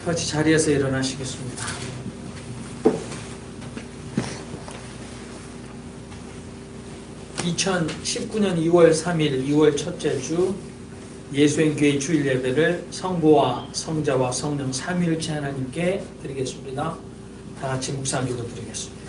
같이 자리에서 일어나시겠습니다. (2019년 2월 3일) 2월 첫째 주 예수행교회 주일 예배를 성부와 성자와 성령 삼위일체 하나님께 드리겠습니다. 다 같이 묵상 기도 드리겠습니다.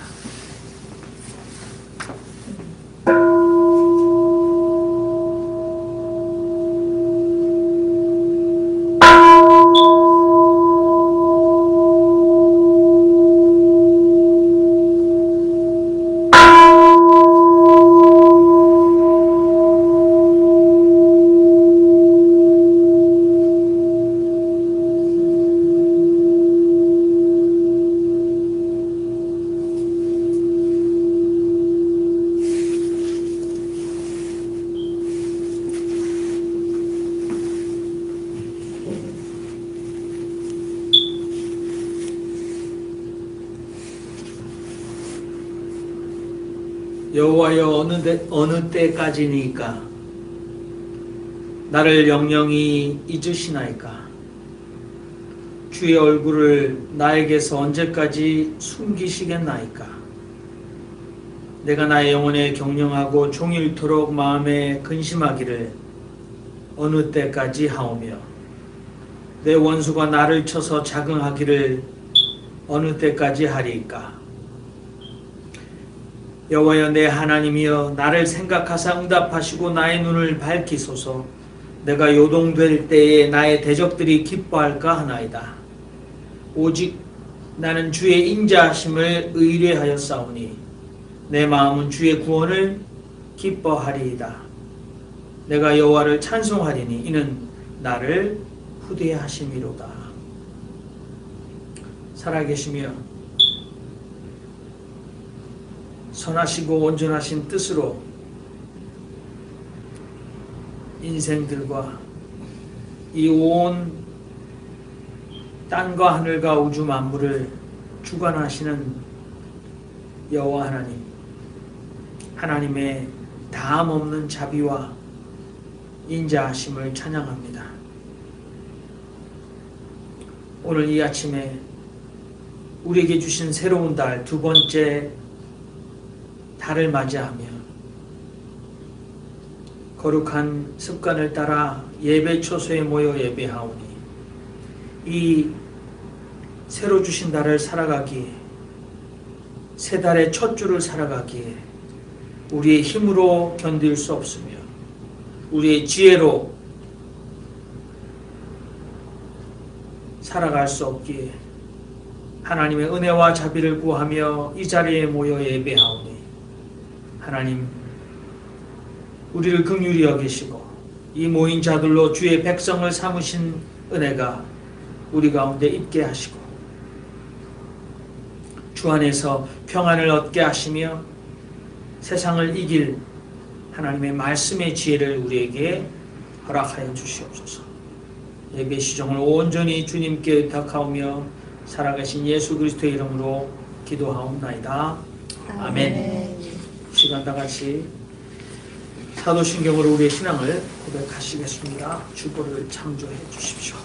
여호와여, 어느 때까지니까 나를 영영히 잊으시나이까? 주의 얼굴을 나에게서 언제까지 숨기시겠나이까? 내가 나의 영혼에 경영하고 종일토록 마음에 근심하기를 어느 때까지 하오며, 내 원수가 나를 쳐서 자긍하기를 어느 때까지 하리이까? 여호와여, 내 하나님이여, 나를 생각하사 응답하시고 나의 눈을 밝히소서. 내가 요동될 때에 나의 대적들이 기뻐할까 하나이다. 오직 나는 주의 인자하심을 의뢰하였사오니 내 마음은 주의 구원을 기뻐하리이다. 내가 여호와를 찬송하리니 이는 나를 후대하심이로다. 살아계시며 선하시고 온전하신 뜻으로 인생들과 이 온 땅과 하늘과 우주 만물을 주관하시는 여호와 하나님, 하나님의 다함없는 자비와 인자하심을 찬양합니다. 오늘 이 아침에 우리에게 주신 새로운 달, 두 번째 달을 맞이하며 거룩한 습관을 따라 예배 초소에 모여 예배하오니 이 새로 주신 달을 살아가기에, 새 달의 첫 주를 살아가기에 우리의 힘으로 견딜 수 없으며 우리의 지혜로 살아갈 수 없기에 하나님의 은혜와 자비를 구하며 이 자리에 모여 예배하오니 하나님, 우리를 긍휼히 여기시고 이 모인 자들로 주의 백성을 삼으신 은혜가 우리 가운데 있게 하시고 주 안에서 평안을 얻게 하시며 세상을 이길 하나님의 말씀의 지혜를 우리에게 허락하여 주시옵소서. 예배 시종을 온전히 주님께 의탁하오며 살아계신 예수 그리스도의 이름으로 기도하옵나이다. 아멘. 시간 다 같이 사도신경으로 우리의 신앙을 고백하시겠습니다. 주보를 창조해 주십시오.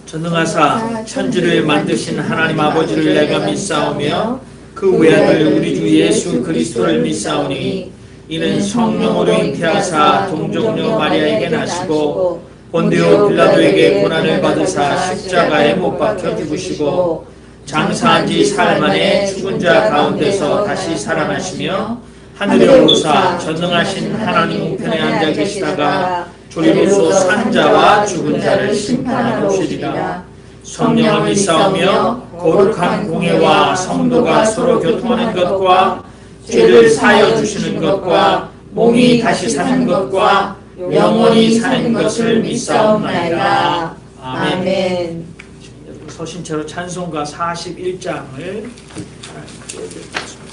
전능하사 천지를 만드신 하나님 아버지를 내가 믿사오며 그 외아들 우리 주 예수 그리스도를 믿사오니 이는 성령으로 잉태하사 동정녀 마리아에게 나시고 본디오 빌라도에게 고난을 받으사 십자가에 못 박혀 죽으시고 장사한 지 사흘 만에 죽은 자 가운데서 다시 살아나시며 하늘에 오르사 전능하신 하나님 우편에 앉아 계시다가 조리로서 산 자와 죽은 자를 심판하러 오시리라. 성령을 믿사오며 거룩한 공예와 성도가 서로 교통하는 것과 죄를 사하여 주시는 것과 몸이 다시 사는 것과 영원히 사는 것을 믿사옵나이다. 아멘. 여러분 서신체로 찬송가 41장을 읽겠습니다.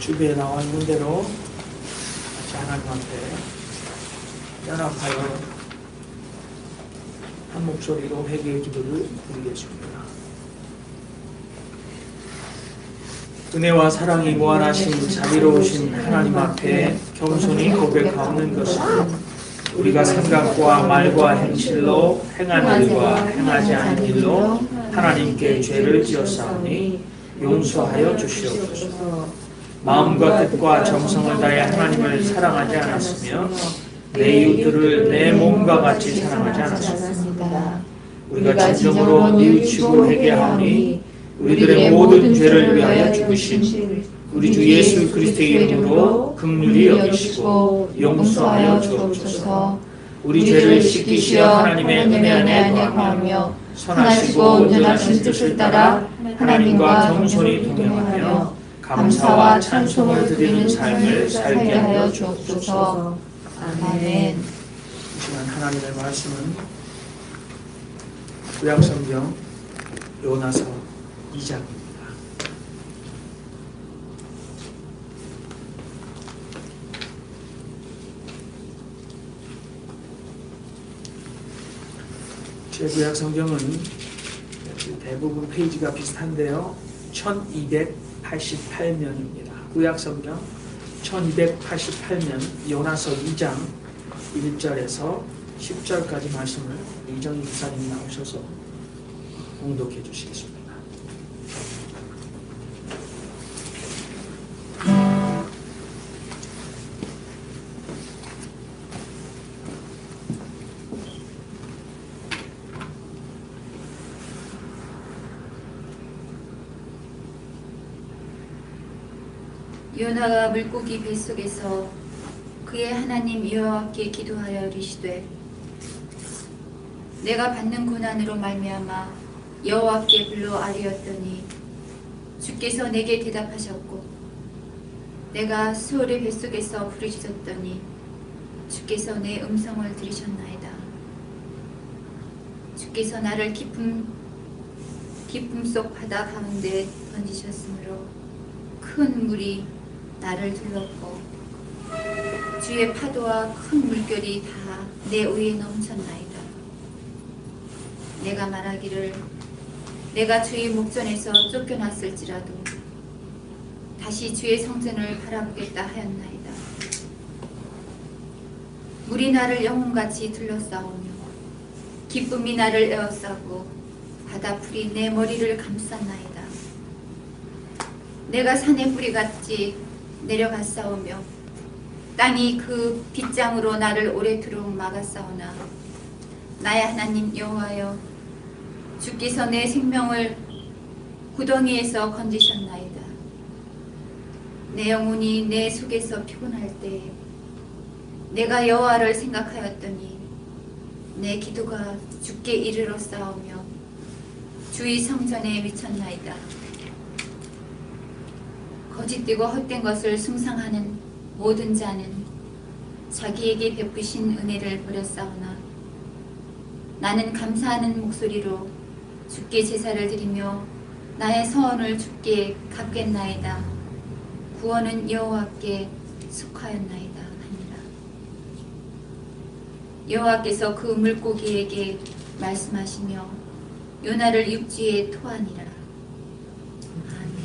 주변에 나와 있는 대로 같이 하나님한테 연합하여 한 목소리로 회개의 기도를 드리겠습니다. 은혜와 사랑이 무한하신 자비로우신 하나님 앞에 겸손히 고백하는 것은 우리가 생각과 말과 행실로 행한 일과 행하지 않은 일로 하나님께 죄를 지었사오니 용서하여 주시옵소서. 마음과 뜻과 정성을 다해 하나님을 사랑하지 않았으며 내 이웃들을 내 몸과 같이 사랑하지 않았습니다. 우리가 진정으로 뉘우치고 회개하오니 우리들의 모든 죄를 위하여 죽으신 우리 주 예수 그리스도의 이름으로 긍휼히 여기시고 용서하여 주옵소서. 우리 죄를 씻기시어 하나님의 은혜 안에 거하며 선하시고 온전하신 뜻을 따라 하나님과 겸손히 동행하며 감사와 찬송을 드리는 삶을 살게 하여 주옵소서. 아멘. 이 시간 하나님의 말씀은 구약성경 요나서 2장입니다. 제 구약성경은 대부분 페이지가 비슷한데요. 1288면입니다. 구약성경 1288면 요나서 2장 1절에서 10절까지 말씀을 이정희 기사님이 나오셔서 공독해 주시겠습니다. 요나가 물고기 뱃속에서 그의 하나님 여호와께 기도하여 이르시되 내가 받는 고난으로 말미암아 여호와께 불러 아뢰었더니 주께서 내게 대답하셨고 내가 수월의 뱃속에서 부르짖었더니 주께서 내 음성을 들으셨나이다. 주께서 나를 깊음 속 바다 가운데 던지셨으므로 큰 물이 나를 둘렀고 주의 파도와 큰 물결이 다 내 위에 넘쳤나이다. 내가 말하기를 내가 주의 목전에서 쫓겨났을지라도 다시 주의 성전을 바라보겠다 하였나이다. 물이 나를 영혼같이 둘러싸오며 기쁨이 나를 에워싸고 바다풀이 내 머리를 감쌌나이다. 내가 산의 뿌리같이 내려갔사오며 땅이 그 빗장으로 나를 오래도록 막았사오나 나의 하나님 여호와여 주께서 내 생명을 구덩이에서 건지셨나이다. 내 영혼이 내 속에서 피곤할 때 내가 여호와를 생각하였더니 내 기도가 주께 이르러 싸우며 주의 성전에 미쳤나이다. 거짓되고 헛된 것을 숭상하는 모든 자는 자기에게 베푸신 은혜를 버렸사오나 나는 감사하는 목소리로 주께 제사를 드리며 나의 서원을 주께 갚겠나이다. 구원은 여호와께 속하였나이다 하니라. 여호와께서 그 물고기에게 말씀하시며 요나를 육지에 토하니라. 아멘.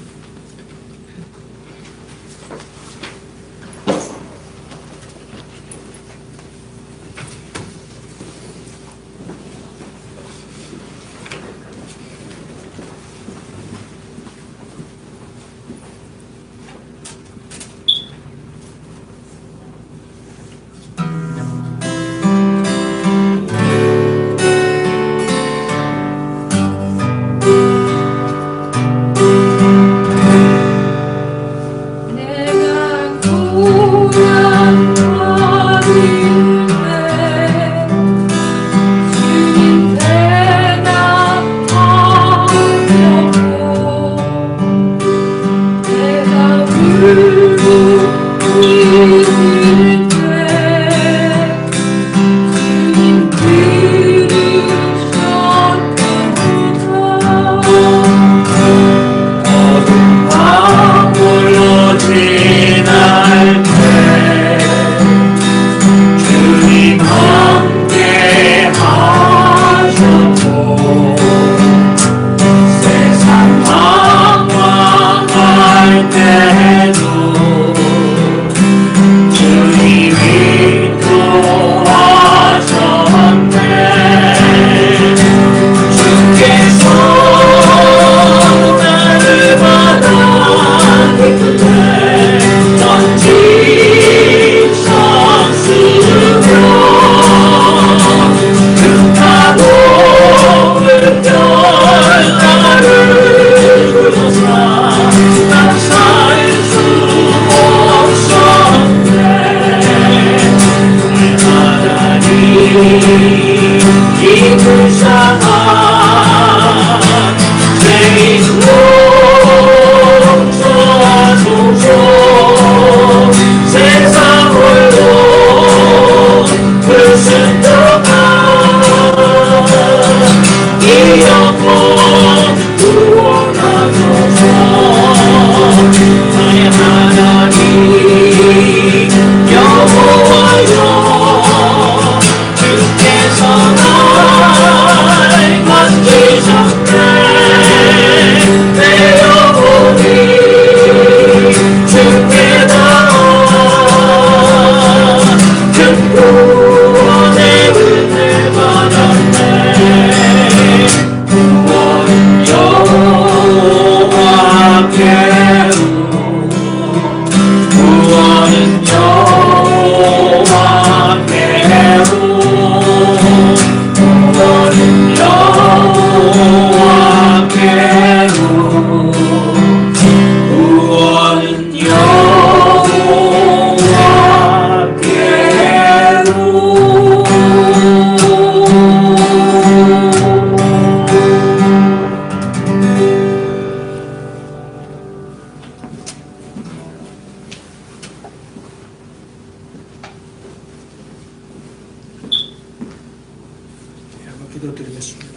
기도드리겠습니다.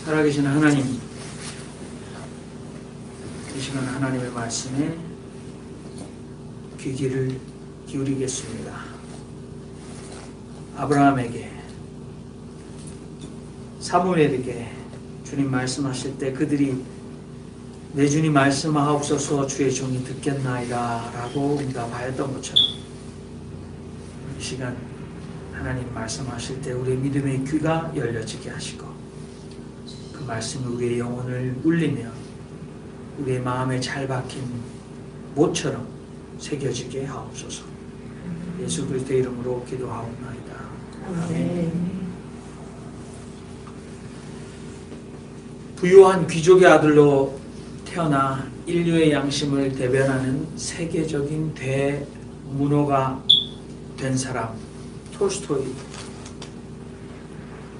살아계신 하나님, 이 시간 하나님의 말씀에 귀를 기울이겠습니다. 아브라함에게, 사무엘에게 주님 말씀하실 때 그들이 내 주님 말씀하옵소서 주의 종이 듣겠나이다 라고 응답하였던 것처럼 이 시간 하나님 말씀하실 때 우리의 믿음의 귀가 열려지게 하시고 그 말씀이 우리의 영혼을 울리며 우리의 마음에 잘 박힌 못처럼 새겨지게 하옵소서. 예수 그리스도의 이름으로 기도하옵나이다. 아멘. 부유한 귀족의 아들로 태어나 인류의 양심을 대변하는 세계적인 대문호가 된 사람 톨스토이.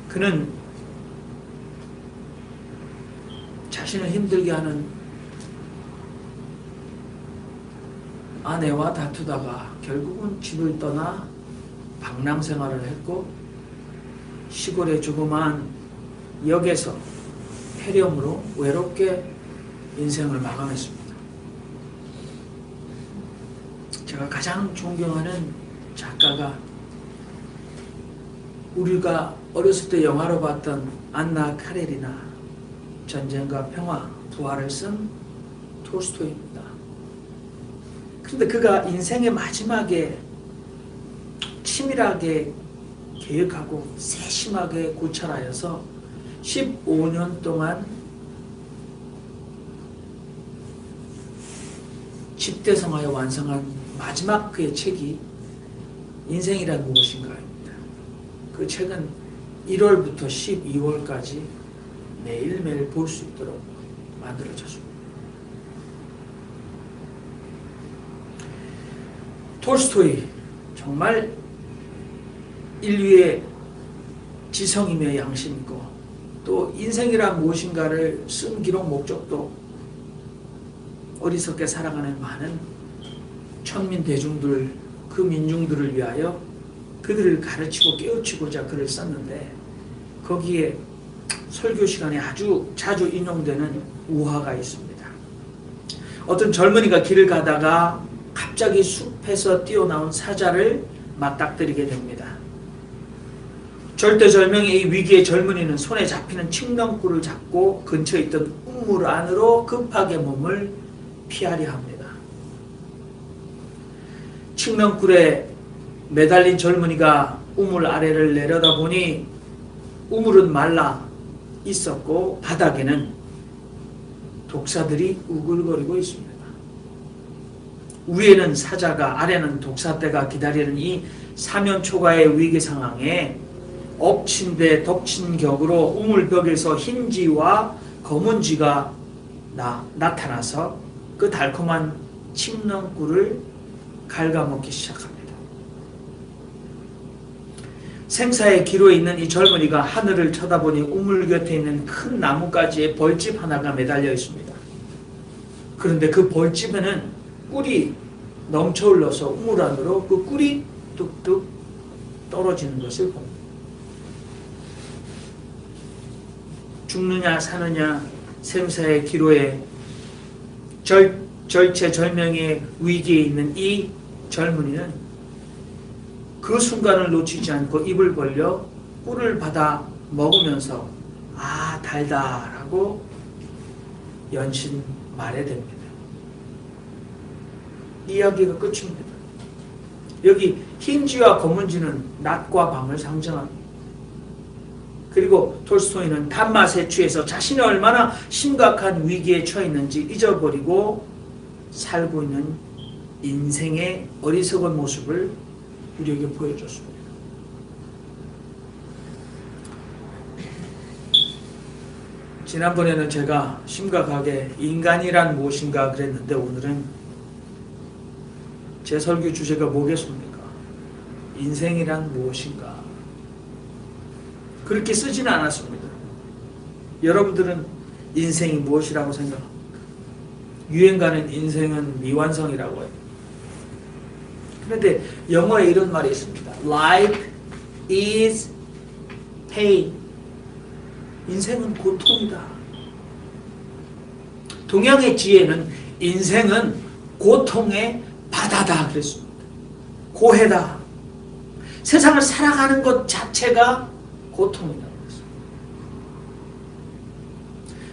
그는 자신을 힘들게 하는 아내와 다투다가 결국은 집을 떠나 방랑 생활을 했고 시골의 조그만 역에서 폐렴으로 외롭게 인생을 마감했습니다. 제가 가장 존경하는 작가가 우리가 어렸을 때 영화로 봤던 안나 카레리나 전쟁과 평화, 부활을 쓴 톨스토이입니다. 그런데 그가 인생의 마지막에 치밀하게 계획하고 세심하게 고찰하여서 15년 동안 집대성하여 완성한 마지막 그의 책이 인생이란 무엇인가입니다. 그 책은 1월부터 12월까지 매일매일 볼 수 있도록 만들어졌습니다. 톨스토이 정말 인류의 지성이며 양심이고 또 인생이란 무엇인가를 쓴 기록 목적도 어리석게 살아가는 많은 천민 대중들, 그 민중들을 위하여 그들을 가르치고 깨우치고자 글을 썼는데 거기에 설교 시간에 아주 자주 인용되는 우화가 있습니다. 어떤 젊은이가 길을 가다가 갑자기 숲에서 뛰어나온 사자를 맞닥뜨리게 됩니다. 절대절명의 이 위기에 젊은이는 손에 잡히는 칡명꿀을 잡고 근처에 있던 우물 안으로 급하게 몸을 피하려 합니다. 칡명꿀에 매달린 젊은이가 우물 아래를 내려다보니 우물은 말라 있었고 바닥에는 독사들이 우글거리고 있습니다. 위에는 사자가 아래는 독사떼가 기다리는 이 사면초가의 위기 상황에 엎친 데 덮친 격으로 우물벽에서 흰쥐와 검은쥐가 나타나서 그 달콤한 칡명꿀을 갉아먹기 시작합니다. 생사의 기로에 있는 이 젊은이가 하늘을 쳐다보니 우물 곁에 있는 큰 나뭇가지에 벌집 하나가 매달려 있습니다. 그런데 그 벌집에는 꿀이 넘쳐 흘러서 우물 안으로 그 꿀이 뚝뚝 떨어지는 것을 봅니다. 죽느냐 사느냐 생사의 기로에 절체절명의 위기에 있는 이 젊은이는 그 순간을 놓치지 않고 입을 벌려 꿀을 받아 먹으면서 아 달다라고 연신 말해댑니다. 이야기가 끝입니다. 여기 흰쥐와 검은쥐는 낮과 밤을 상징합니다. 그리고 톨스토이는 단맛에 취해서 자신이 얼마나 심각한 위기에 처해 있는지 잊어버리고 살고 있는 인생의 어리석은 모습을 우리에게 보여줬습니다. 지난번에는 제가 심각하게 인간이란 무엇인가 그랬는데 오늘은 제 설교 주제가 뭐겠습니까? 인생이란 무엇인가? 그렇게 쓰지는 않았습니다. 여러분들은 인생이 무엇이라고 생각합니까? 유행가는 인생은 미완성이라고 해요. 그런데 영어에 이런 말이 있습니다. Life is pain. 인생은 고통이다. 동양의 지혜는 인생은 고통의 바다다 그랬습니다. 고해다. 세상을 살아가는 것 자체가 고통이다 그랬습니다.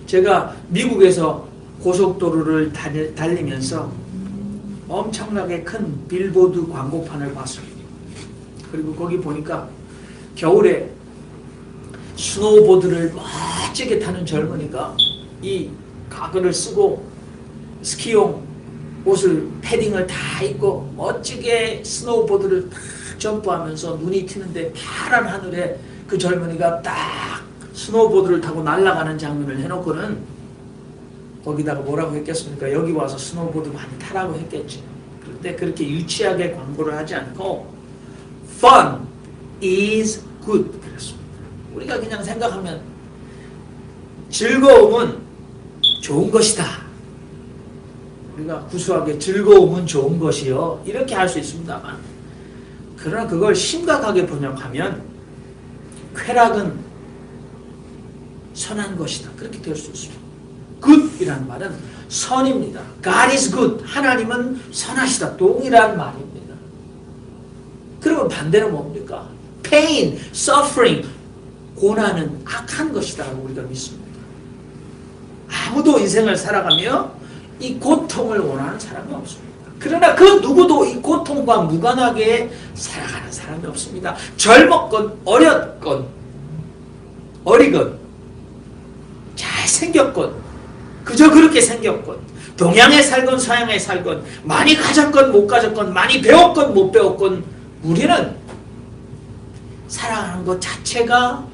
제가 미국에서 고속도로를 달리면서 엄청나게 큰 빌보드 광고판을 봤습니다. 그리고 거기 보니까 겨울에 스노우보드를 멋지게 타는 젊은이가 이 가글을 쓰고 스키용 옷을 패딩을 다 입고 멋지게 스노우보드를 딱 점프하면서 눈이 튀는데 파란 하늘에 그 젊은이가 딱 스노우보드를 타고 날아가는 장면을 해놓고는 거기다가 뭐라고 했겠습니까? 여기 와서 스노우보드 많이 타라고 했겠지. 그런데 그렇게 유치하게 광고를 하지 않고 Fun is good 그랬습니다. 우리가 그냥 생각하면 즐거움은 좋은 것이다. 우리가 구수하게 즐거움은 좋은 것이요 이렇게 할 수 있습니다만 그러나 그걸 심각하게 번역하면 쾌락은 선한 것이다. 그렇게 될 수 있습니다. good이라는 말은 선입니다. God is good. 하나님은 선하시다. 동일한 말입니다. 그러면 반대는 뭡니까? pain, suffering, 고난은 악한 것이다라고 우리가 믿습니다. 아무도 인생을 살아가며 이 고통을 원하는 사람이 없습니다. 그러나 그 누구도 이 고통과 무관하게 살아가는 사람이 없습니다. 젊었건 어렸건 어리건 잘생겼건 그저 그렇게 생겼건 동양에 살건 서양에 살건 많이 가졌건 못 가졌건 많이 배웠건 못 배웠건 우리는 살아가는 것 자체가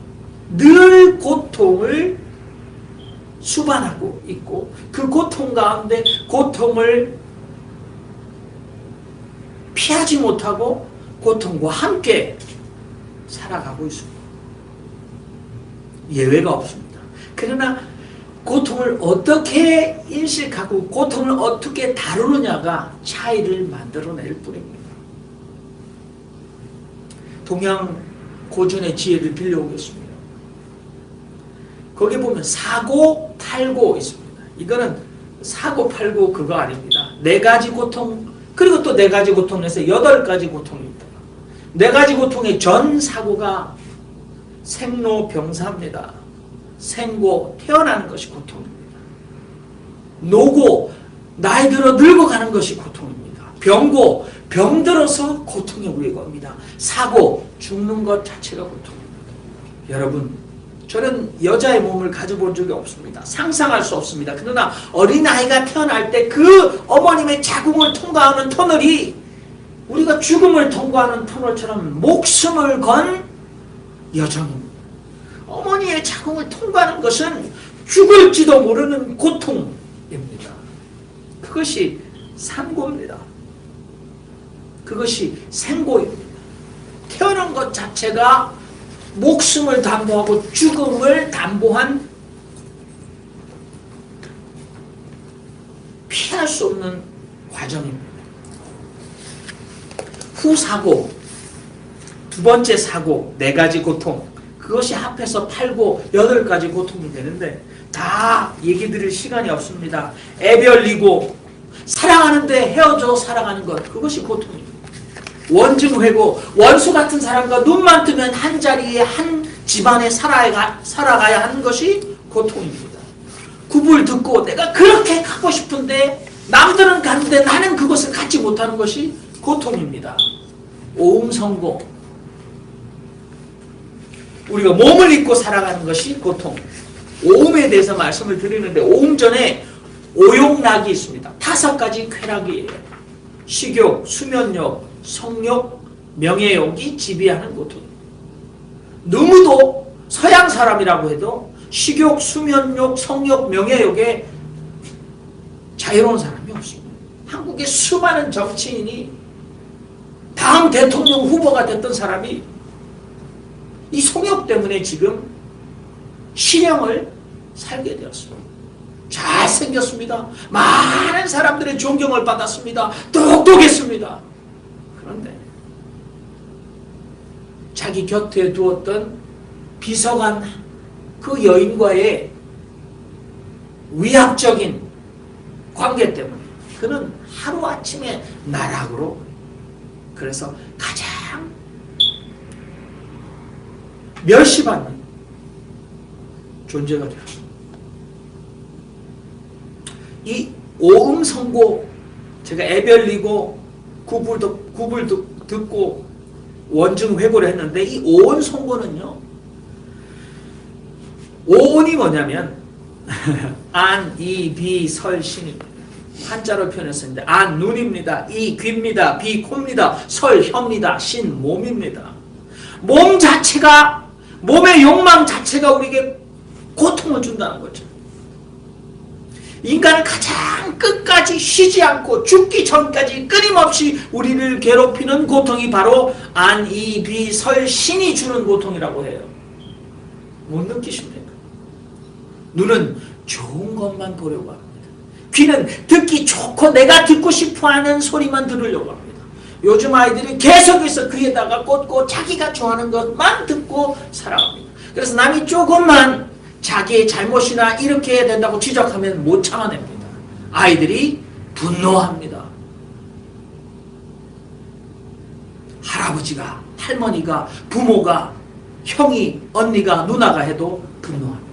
늘 고통을 수반하고 있고 그 고통 가운데 고통을 피하지 못하고 고통과 함께 살아가고 있습니다. 예외가 없습니다. 그러나 고통을 어떻게 인식하고 고통을 어떻게 다루느냐가 차이를 만들어낼 뿐입니다. 동양 고전의 지혜를 빌려오겠습니다. 거기 보면 사고, 팔고 있습니다. 이거는 사고, 팔고 그거 아닙니다. 4가지 고통, 그리고 또 4가지 고통에서 8가지 고통입니다. 4가지 고통의 전 사고가 생로병사입니다. 생고, 태어나는 것이 고통입니다. 노고, 나이 들어 늙어가는 것이 고통입니다. 병고, 병들어서 고통이 우리가 옵니다. 사고, 죽는 것 자체가 고통입니다. 여러분, 저는 여자의 몸을 가져본 적이 없습니다. 상상할 수 없습니다. 그러나 어린아이가 태어날 때 그 어머님의 자궁을 통과하는 터널이 우리가 죽음을 통과하는 터널처럼 목숨을 건 여정입니다. 어머니의 자궁을 통과하는 것은 죽을지도 모르는 고통입니다. 그것이 산고입니다. 그것이 생고입니다. 태어난 것 자체가 목숨을 담보하고 죽음을 담보한 피할 수 없는 과정입니다. 후사고, 2번째 사고, 4가지 고통, 그것이 합해서 8고 8가지 고통이 되는데 다 얘기 드릴 시간이 없습니다. 애별리고 사랑하는데 헤어져 살아가는 것, 그것이 고통입니다. 원증회고, 원수 같은 사람과 눈만 뜨면 한 자리에 한 집안에 살아가야 하는 것이 고통입니다. 굽을 듣고 내가 그렇게 가고 싶은데 남들은 가는데 나는 그것을 갖지 못하는 것이 고통입니다. 오음성고, 우리가 몸을 입고 살아가는 것이 고통. 오음에 대해서 말씀을 드리는데 오음 전에 오욕락이 있습니다. 5가지 쾌락이에요. 식욕, 수면욕, 성욕, 명예욕이 지배하는 고통입니다. 너무도 서양 사람이라고 해도 식욕, 수면욕, 성욕, 명예욕에 자유로운 사람이 없습니다. 한국의 수많은 정치인이 다음 대통령 후보가 됐던 사람이 이 성욕 때문에 지금 신형을 살게 되었습니다. 잘생겼습니다. 많은 사람들의 존경을 받았습니다. 똑똑했습니다. 그런데 자기 곁에 두었던 비서관 그 여인과의 위압적인 관계 때문에 그는 하루아침에 나락으로, 그래서 가장 멸시받는 존재가 되었습니다. 이 오음성고, 제가 애별리고 굽을 듣고 원증회고를 했는데 이 오온성고는요, 오온이 뭐냐면 안, 이, 비, 설, 신입니다. 한자로 표현했습니다. 안, 눈입니다. 이, 귀입니다. 비, 코입니다. 설, 혀입니다. 신, 몸입니다. 몸 자체가, 몸의 욕망 자체가 우리에게 고통을 준다는 거죠. 인간은 가장 끝까지 쉬지 않고 죽기 전까지 끊임없이 우리를 괴롭히는 고통이 바로 안, 이, 비, 설, 신이 주는 고통이라고 해요. 못 느끼십니까? 눈은 좋은 것만 보려고 합니다. 귀는 듣기 좋고 내가 듣고 싶어하는 소리만 들으려고 합니다. 요즘 아이들이 계속해서 귀에다가 꽂고 자기가 좋아하는 것만 듣고 살아갑니다. 그래서 남이 조금만 자기의 잘못이나 이렇게 해야 된다고 지적하면 못 참아냅니다. 아이들이 분노합니다. 할아버지가, 할머니가, 부모가, 형이, 언니가, 누나가 해도 분노합니다.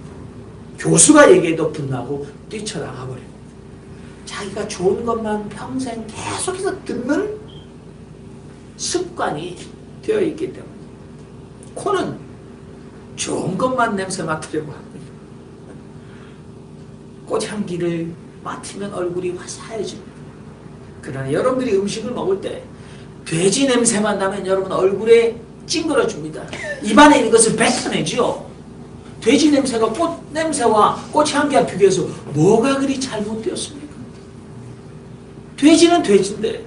교수가 얘기해도 분노하고 뛰쳐나가 버립니다. 자기가 좋은 것만 평생 계속해서 듣는 습관이 되어 있기 때문에 코는 좋은 것만 냄새 맡으려고 합니다. 꽃향기를 맡으면 얼굴이 화사해집니다. 그러나 여러분들이 음식을 먹을 때 돼지 냄새만 나면 여러분 얼굴에 찡그러줍니다. 입안에 있는 것을 뱉어내죠. 돼지 냄새가 꽃 냄새와 꽃향기와 비교해서 뭐가 그리 잘못되었습니까? 돼지는 돼지인데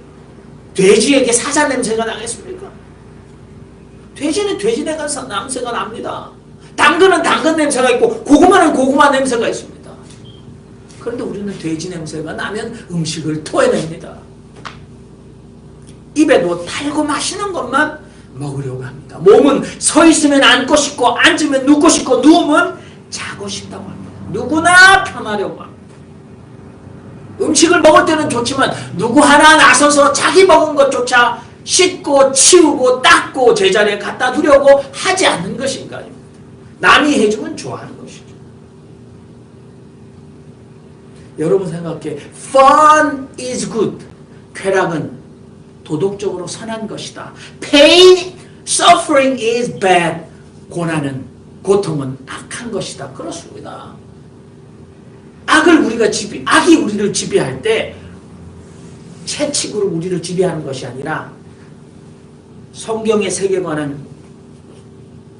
돼지에게 사자 냄새가 나겠습니까? 돼지는 돼지 냄새가 납니다. 당근은 당근 냄새가 있고 고구마는 고구마 냄새가 있습니다. 그런데 우리는 돼지 냄새가 나면 음식을 토해냅니다. 입에도 달고 맛있는 것만 먹으려고 합니다. 몸은 서 있으면 앉고 싶고 앉으면 눕고 싶고 누우면 자고 싶다고 합니다. 누구나 편하려고 합니다. 음식을 먹을 때는 좋지만 누구 하나 나서서 자기 먹은 것조차 씻고 치우고 닦고 제자리에 갖다 두려고 하지 않는 것인가요? 남이 해주면 좋아하는 것이죠. 여러분 생각해. Fun is good. 쾌락은 도덕적으로 선한 것이다. Pain, suffering is bad. 고난은, 고통은 악한 것이다. 그렇습니다. 악이 우리를 지배할 때 채찍으로 우리를 지배하는 것이 아니라 성경의 세계관은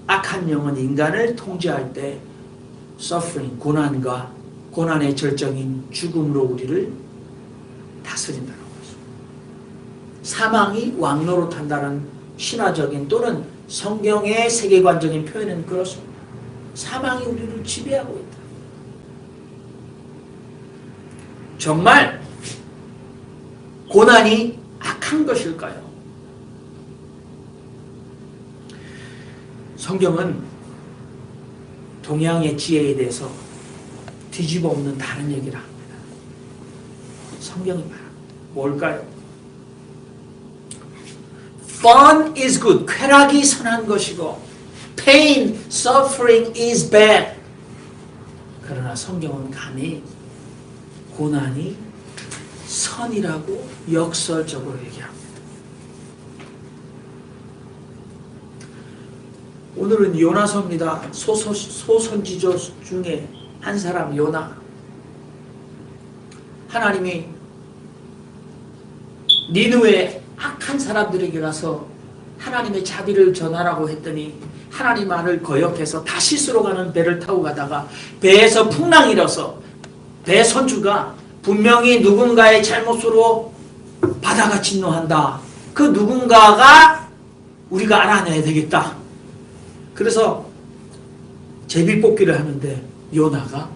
악한 영은 인간을 통제할 때 suffering, 고난의 절정인 죽음으로 우리를 다스린다는 거죠. 사망이 왕노릇한다는 신화적인 또는 성경의 세계관적인 표현은 그렇습니다. 사망이 우리를 지배하고 있다. 정말 고난이 악한 것일까요? 성경은 동양의 지혜에 대해서 뒤집어 엎는 다른 얘기를 합니다. 성경이 말합니다. 뭘까요? Fun is good. 쾌락이 선한 것이고 Pain, suffering is bad. 그러나 성경은 감히 고난이 선이라고 역설적으로 얘기합니다. 오늘은 요나서입니다. 소선지자 중에 한 사람 요나. 하나님이 니느웨 악한 사람들에게 가서 하나님의 자비를 전하라고 했더니 하나님 말을 거역해서 다시스로 가는 배를 타고 가다가 배에서 풍랑이 일어서 배 선주가 분명히 누군가의 잘못으로 바다가 진노한다. 그 누군가가 우리가 알아내야 되겠다. 그래서 제비뽑기를 하는데 요나가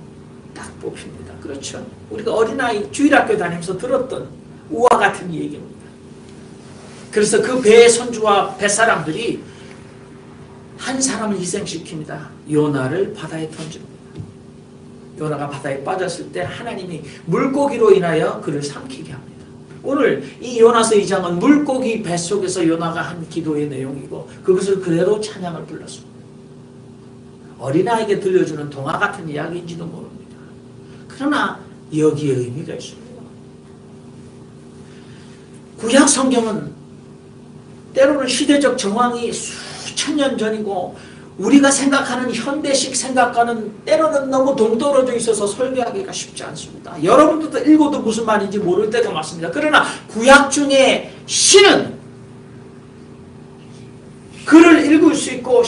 딱 뽑힙니다. 그렇죠. 우리가 어린아이 주일학교 다니면서 들었던 우와 같은 얘기입니다. 그래서 그 배의 선주와 뱃사람들이 한 사람을 희생시킵니다. 요나를 바다에 던집니다. 요나가 바다에 빠졌을 때 하나님이 물고기로 인하여 그를 삼키게 합니다. 오늘 이 요나서 2장은 물고기 뱃속에서 요나가 한 기도의 내용이고 그것을 그대로 찬양을 불렀습니다. 어린아이에게 들려주는 동화 같은 이야기인지도 모릅니다. 그러나 여기에 의미가 있습니다. 구약 성경은 때로는 시대적 정황이 수천 년 전이고 우리가 생각하는 현대식 생각과는 때로는 너무 동떨어져 있어서 설교하기가 쉽지 않습니다. 여러분들도 읽어도 무슨 말인지 모를 때가 많습니다. 그러나 구약 중에 시는 글을 읽을 수 있고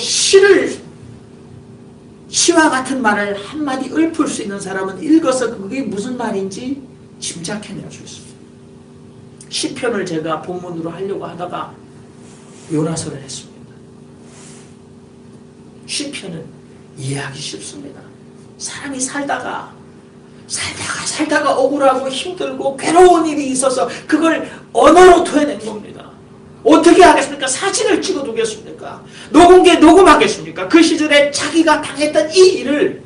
시와 같은 말을 한마디 읊을 수 있는 사람은 읽어서 그게 무슨 말인지 짐작해낼 수 있습니다. 시편을 제가 본문으로 하려고 하다가 요나서를 했습니다. 시편은 이해하기 쉽습니다. 사람이 살다가 억울하고 힘들고 괴로운 일이 있어서 그걸 언어로 토해낸 겁니다. 어떻게 하겠습니까? 사진을 찍어두겠습니까? 녹음기에 녹음하겠습니까? 그 시절에 자기가 당했던 이 일을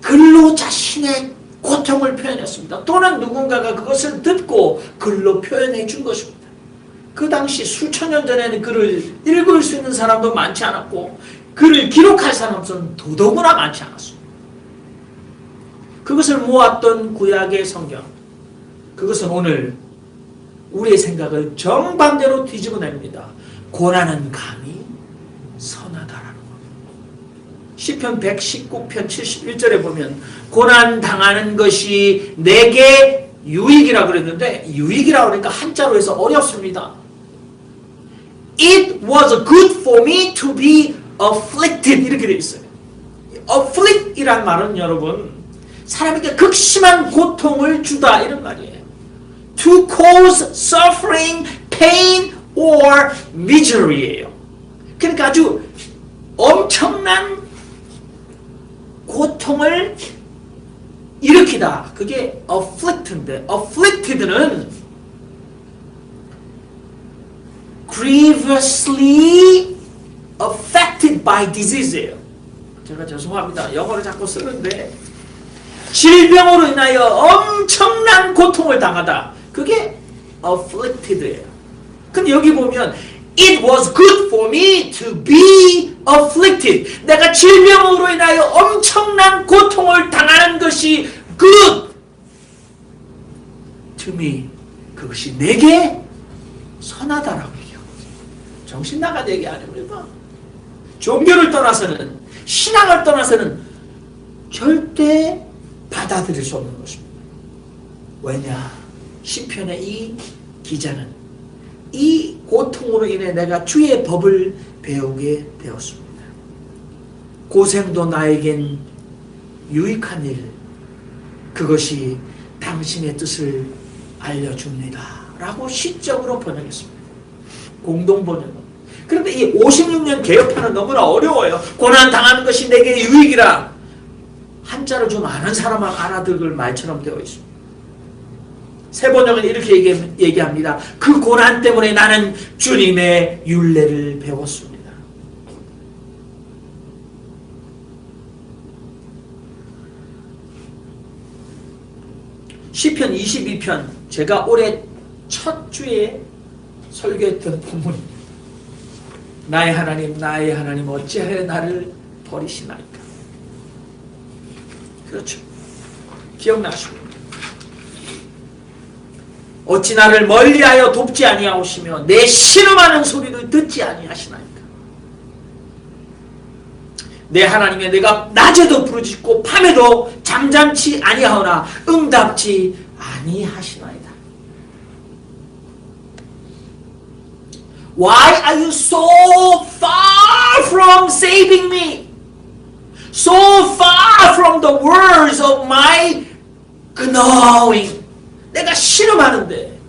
글로 자신의 고통을 표현했습니다. 또는 누군가가 그것을 듣고 글로 표현해 준 것입니다. 그 당시 수천 년 전에는 글을 읽을 수 있는 사람도 많지 않았고 글을 기록할 사람은 더더구나 많지 않았습니다. 그것을 모았던 구약의 성경, 그것은 오늘 우리의 생각을 정반대로 뒤집어냅니다. 고난은 감히 선하다라는 겁니다. 시편 119편 71절에 보면 고난 당하는 것이 내게 유익이라 그랬는데, 유익이라 그러니까 한자로 해서 어렵습니다. It was good for me to be afflicted 이렇게 되어 있어요. afflict이란 말은 여러분 사람에게 극심한 고통을 주다 이런 말이에요. To cause suffering, pain or misery예요. 그러니까 아주 엄청난 고통을 일으키다. 그게 afflict인데, afflicted는 grievously affected by disease예요. 제가 죄송합니다. 영어를 자꾸 쓰는데 질병으로 인하여 엄청난 고통을 당하다. 그게 afflicted예요. 근데 여기 보면 It was good for me to be afflicted. 내가 질병으로 인하여 엄청난 고통을 당하는 것이 good to me. 그것이 내게 선하다라고 얘기하고 있어요. 정신 나간 얘기 아닙니까? 종교를 떠나서는, 신앙을 떠나서는 절대 받아들일 수 없는 것입니다. 왜냐? 시편의 이 기자는 이 고통으로 인해 내가 주의 법을 배우게 되었습니다. 고생도 나에겐 유익한 일, 그것이 당신의 뜻을 알려줍니다. 라고 시적으로 번역했습니다. 공동 번역은. 그런데 이 56년 개혁판은 너무나 어려워요. 고난 당하는 것이 내게 유익이라. 한자를 좀 아는 사람만 알아들을 말처럼 되어 있습니다. 새 번역은 이렇게 얘기합니다. 그 고난 때문에 나는 주님의 율례를 배웠습니다. 시편 22편, 제가 올해 첫 주에 설교했던 본문입니다. 나의 하나님 어찌하여 나를 버리시나이까. 그렇죠. 기억나십니까? 어찌 나를 멀리하여 돕지 아니하시며 내 신음하는 소리를 듣지 아니하시나이까. 내 하나님의 내가 낮에도 부르짖고 밤에도 잠잠치 아니하오나 응답지 아니하시나이다. Why are you so far from saving me? So far from the words of my gnawing. 내가 신음하는데.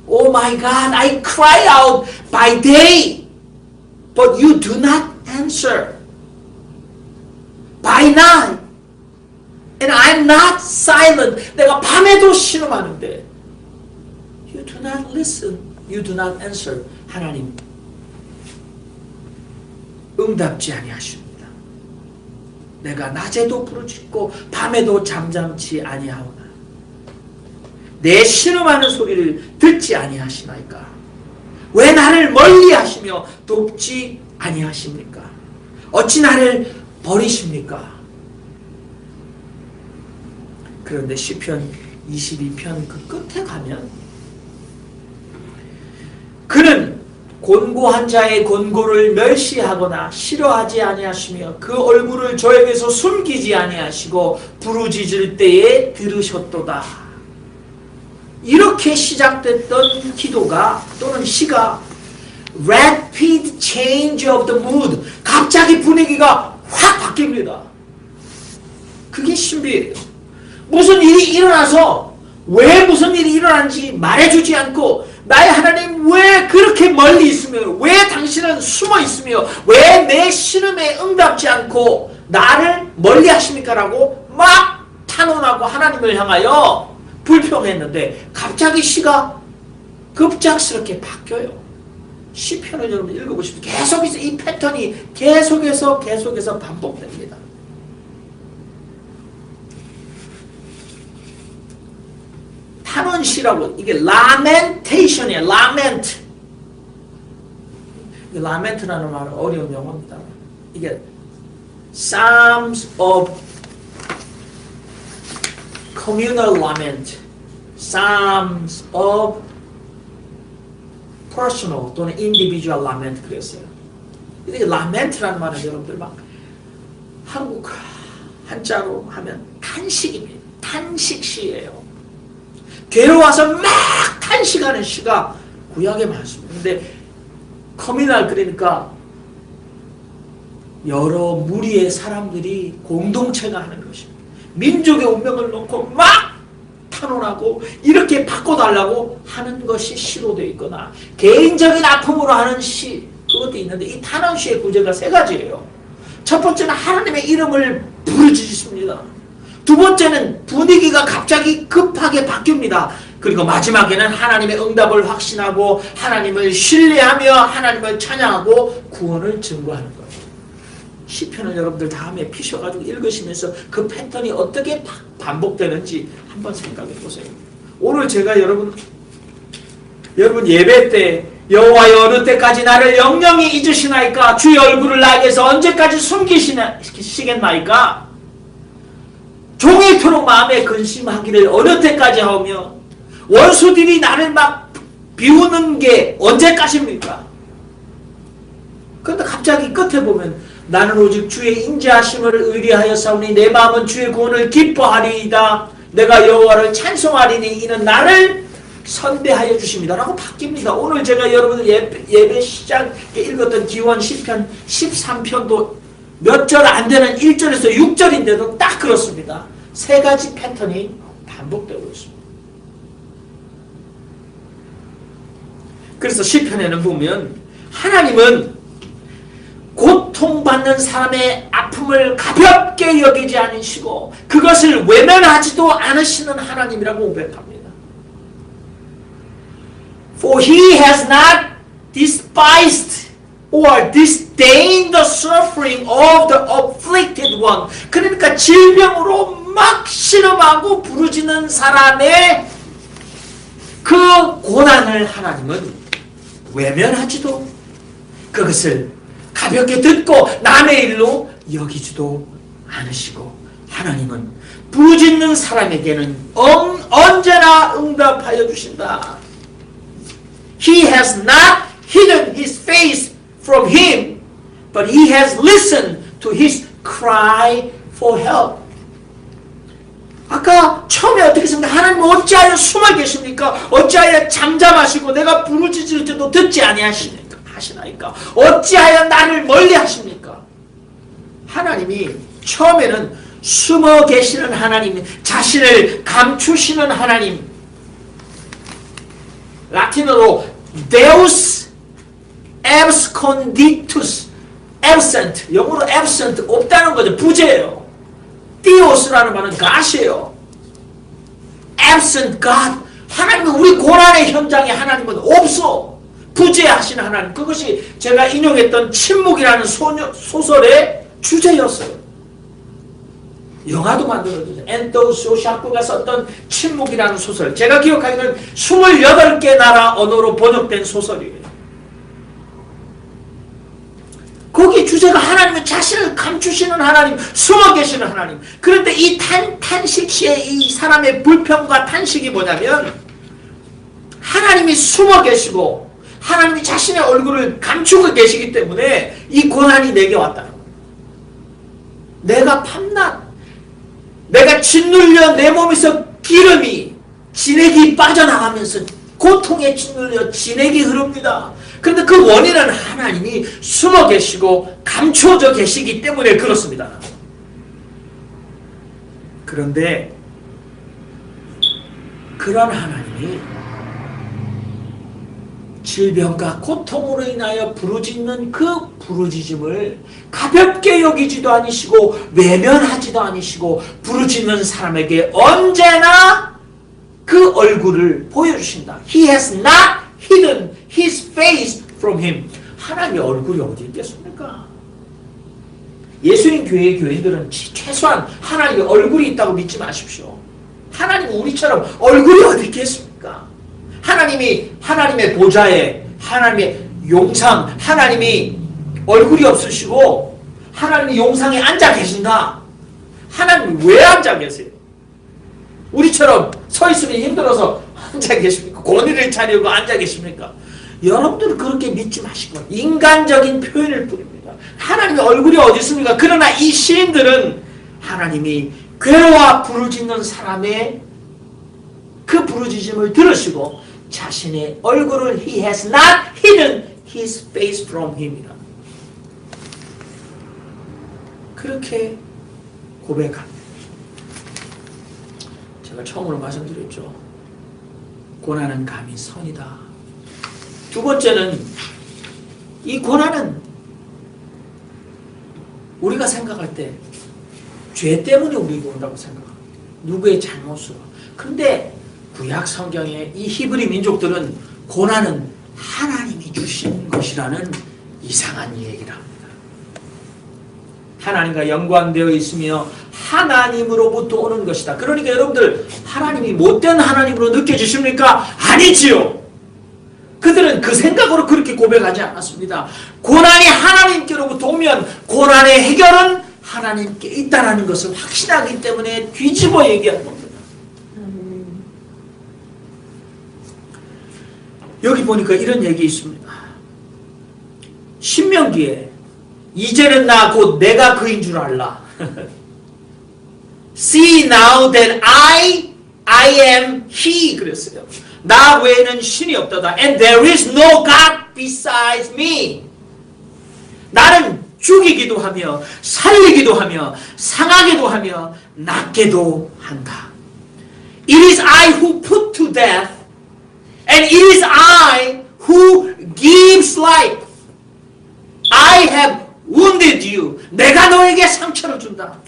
Oh my God, I cry out by day, but you do not answer. By night, and I'm not silent. 내가 밤에도 신음하는데. You do not listen. You do not answer. 하나님 응답지 아니하십니다. 내가 낮에도 부르짖고 밤에도 잠잠치 아니하오나 내 신음하는 소리를 듣지 아니하시나이까. 왜 나를 멀리하시며 돕지 아니하십니까? 어찌 나를 버리십니까? 그런데 시편 22편 그 끝에 가면 그는 곤고한 자의 곤고를 멸시하거나 싫어하지 아니하시며 그 얼굴을 저에게서 숨기지 아니하시고 부르짖을 때에 들으셨도다. 이렇게 시작됐던 기도가 또는 시가 rapid change of the mood, 갑자기 분위기가 확 바뀝니다. 그게 신비예요. 무슨 일이 일어나서 왜 무슨 일이 일어난지 말해주지 않고 나의 하나님 왜 그렇게 멀리 있으며 왜 당신은 숨어 있으며 왜 내 신음에 응답지 않고 나를 멀리 하십니까? 라고 막 탄원하고 하나님을 향하여 불평했는데 갑자기 시가 급작스럽게 바뀌어요. 시편을 여러분 읽어보시면 계속해서 이 패턴이 계속해서 반복됩니다. 탄원시라고, 이게 lamentation이에요. lament. lamen트라는 말은 어려운 용어입니다. 이게 Psalms of communal lament, Psalms of personal 또는 individual lament 그랬어요. 이게 lament라는 말은 여러분들 막 한국 한자로 하면 탄식입니다. 탄식시예요. 괴로워서 막 탄식하는 시가 구약에 많습니다. 근데 커뮤널 그러니까 여러 무리의 사람들이 공동체가 하는 것입니다. 민족의 운명을 놓고 막 탄원하고 이렇게 바꿔달라고 하는 것이 시로 되어 있거나 개인적인 아픔으로 하는 시, 그것도 있는데 이 탄원시의 구제가 세 가지예요. 첫 번째는 하나님의 이름을 부르짖습니다. 두 번째는 분위기가 갑자기 급하게 바뀝니다. 그리고 마지막에는 하나님의 응답을 확신하고 하나님을 신뢰하며 하나님을 찬양하고 구원을 증거하는 거예요. 시편을 여러분들 다음에 피셔가지고 읽으시면서 그 패턴이 어떻게 반복되는지 한번 생각해 보세요. 오늘 제가 여러분 예배 때 여호와여 어느 때까지 나를 영영히 잊으시나이까? 주의 얼굴을 나에게서 언제까지 숨기시겠나이까? 종일토록 마음에 근심하기를 어느 때까지 하며 원수들이 나를 막 비우는 게 언제까지입니까? 그런데 갑자기 끝에 보면 나는 오직 주의 인자하심을 의리하여 싸우니 내 마음은 주의 구원을 기뻐하리이다. 내가 여호와를 찬송하리니 이는 나를 선대하여 주십니다. 라고 바뀝니다. 오늘 제가 여러분들 예배 시작에 읽었던 기원 시편 13편도 몇 절 안 되는 1절에서 6절인데도 딱 그렇습니다. 세 가지 패턴이 반복되고 있습니다. 그래서 시편에는 보면 하나님은 고통받는 사람의 아픔을 가볍게 여기지 않으시고 그것을 외면하지도 않으시는 하나님이라고 고백합니다. For he has not despised or disdained the suffering of the afflicted one. 그러니까 질병으로 막 신음하고 부르짖는 사람의 그 고난을 하나님은 외면하지도 그것을 가볍게 듣고 남의 일로 여기지도 않으시고 하나님은 부르짖는 사람에게는 언제나 응답하여 주신다. He has not hidden his face from him, but he has listened to his cry for help. 아까 처음에 어떻게 했습니까? 하나님 어찌하여 숨어 계십니까? 어찌하여 잠잠하시고 내가 부르짖을 때도 듣지 아니하시나이까? 어찌하여 나를 멀리 하십니까? 하나님이 처음에는 숨어 계시는 하나님, 자신을 감추시는 하나님, 라틴어로 Deus absconditus, absent, 영어로 absent, 없다는 거죠. 부재예요. Theos라는 말은 God이에요. Absent God, 하나님은 우리 고난의 현장에 하나님은 없어. 부재하신 하나님. 그것이 제가 인용했던 침묵이라는 소설의 주제였어요. 영화도 만들어졌어요. 앤토 쇼샤크가 썼던 침묵이라는 소설. 제가 기억하기로는 28개 나라 언어로 번역된 소설이에요. 거기 주제가 하나님은 자신을 감추시는 하나님, 숨어 계시는 하나님. 그런데 이 탄식 시에 이 사람의 불평과 탄식이 뭐냐면 하나님이 숨어 계시고 하나님이 자신의 얼굴을 감추고 계시기 때문에 이 고난이 내게 왔다는 거예요. 내가 밤낮, 내가 짓눌려 내 몸에서 기름이, 진액이 빠져나가면서 고통에 짓눌려 진액이 흐릅니다. 그런데 그 원인은 하나님이 숨어 계시고 감추어져 계시기 때문에 그렇습니다. 그런데 그런 하나님이 질병과 고통으로 인하여 부르짖는 그 부르짖음을 가볍게 여기지도 아니시고 외면하지도 아니시고 부르짖는 사람에게 언제나 그 얼굴을 보여주신다. He has not hidden his face from him. 하나님의 얼굴이 어디 있겠습니까? 예수님 교회의 교인들은 최소한 하나님의 얼굴이 있다고 믿지 마십시오. 하나님은 우리처럼 얼굴이 어디 있겠습니까? 하나님이 하나님의 보좌에 하나님의 용상, 하나님이 얼굴이 없으시고 하나님이 용상에 앉아 계신다. 하나님이 왜 앉아 계세요? 우리처럼 서 있으면 힘들어서 앉아 계십니까? 권위를 차리고 앉아 계십니까? 여러분들은 그렇게 믿지 마시고 인간적인 표현일 뿐입니다. 하나님의 얼굴이 어디 있습니까? 그러나 이 시인들은 하나님이 괴로워 부르짖는 사람의 그 부르짖음을 들으시고 자신의 얼굴을 He has not hidden his face from him이라. 그렇게 고백합니다. 제가 처음으로 말씀드렸죠. 고난은 감히 선이다. 두 번째는 이 고난은 우리가 생각할 때 죄 때문에 우리에게 온다고 생각합니다. 누구의 잘못으로. 근데 구약 성경의 이 히브리 민족들은 고난은 하나님이 주신 것이라는 이상한 얘기를 합니다. 하나님과 연관되어 있으며 하나님으로부터 오는 것이다. 그러니까 여러분들 하나님이 못된 하나님으로 느껴지십니까? 아니지요. 그들은 그 생각으로 그렇게 고백하지 않았습니다. 고난이 하나님께로부터 오면 고난의 해결은 하나님께 있다는 것을 확신하기 때문에 뒤집어 얘기하는 겁니다. 여기 보니까 이런 얘기 있습니다. 신명기에 이제는 나 곧 내가 그인 줄 알라. See now that I am he 그랬어요. 나 외에는 신이 없다다. And there is no God besides me. 나는 죽이기도 하며 살리기도 하며 상하기도 하며 낫게도 한다. It is I who put to death and it is I who gives life. I have wounded you. 내가 너에게 상처를 준다.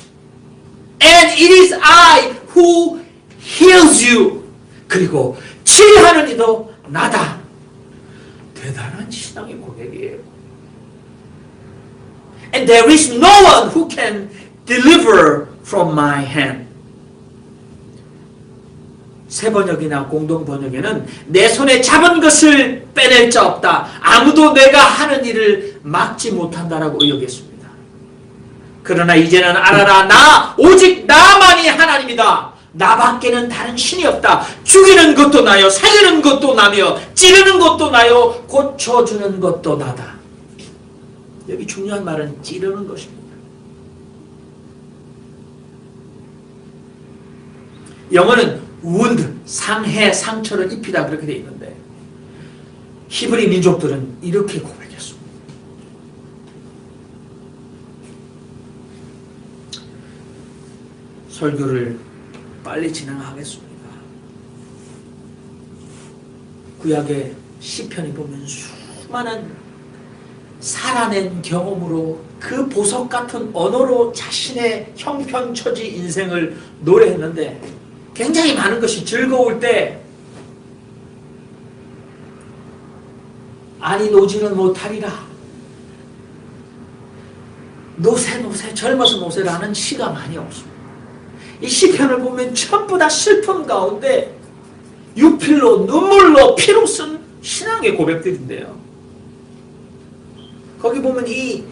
And it is I who heals you. 그리고 치료하는 이도 나다. 대단한 신앙의 고백이에요. And there is no one who can deliver from my hand. 새 번역이나 공동 번역에는 내 손에 잡은 것을 빼낼 자 없다. 아무도 내가 하는 일을 막지 못한다라고 의역했습니다. 그러나 이제는 알아라. 나 오직 나만이 하나님이다. 나밖에는 다른 신이 없다. 죽이는 것도 나요. 살리는 것도 나며 찌르는 것도 나요. 고쳐주는 것도 나다. 여기 중요한 말은 찌르는 것입니다. 영어는 wound, 상해, 상처를 입히다 그렇게 되어 있는데 히브리 민족들은 이렇게 고백했습니다. 설교를 빨리 진행하겠습니다. 구약의 시편에 보면 수많은 살아낸 경험으로 그 보석 같은 언어로 자신의 형편처지 인생을 노래했는데 굉장히 많은 것이 즐거울 때 아니 노지는 못하리라. 노새 젊어서 노새라는 시가 많이 없습니다. 이 시편을 보면 전부 다 슬픔 가운데 유필로 눈물로 피로 쓴 신앙의 고백들인데요. 거기 보면 이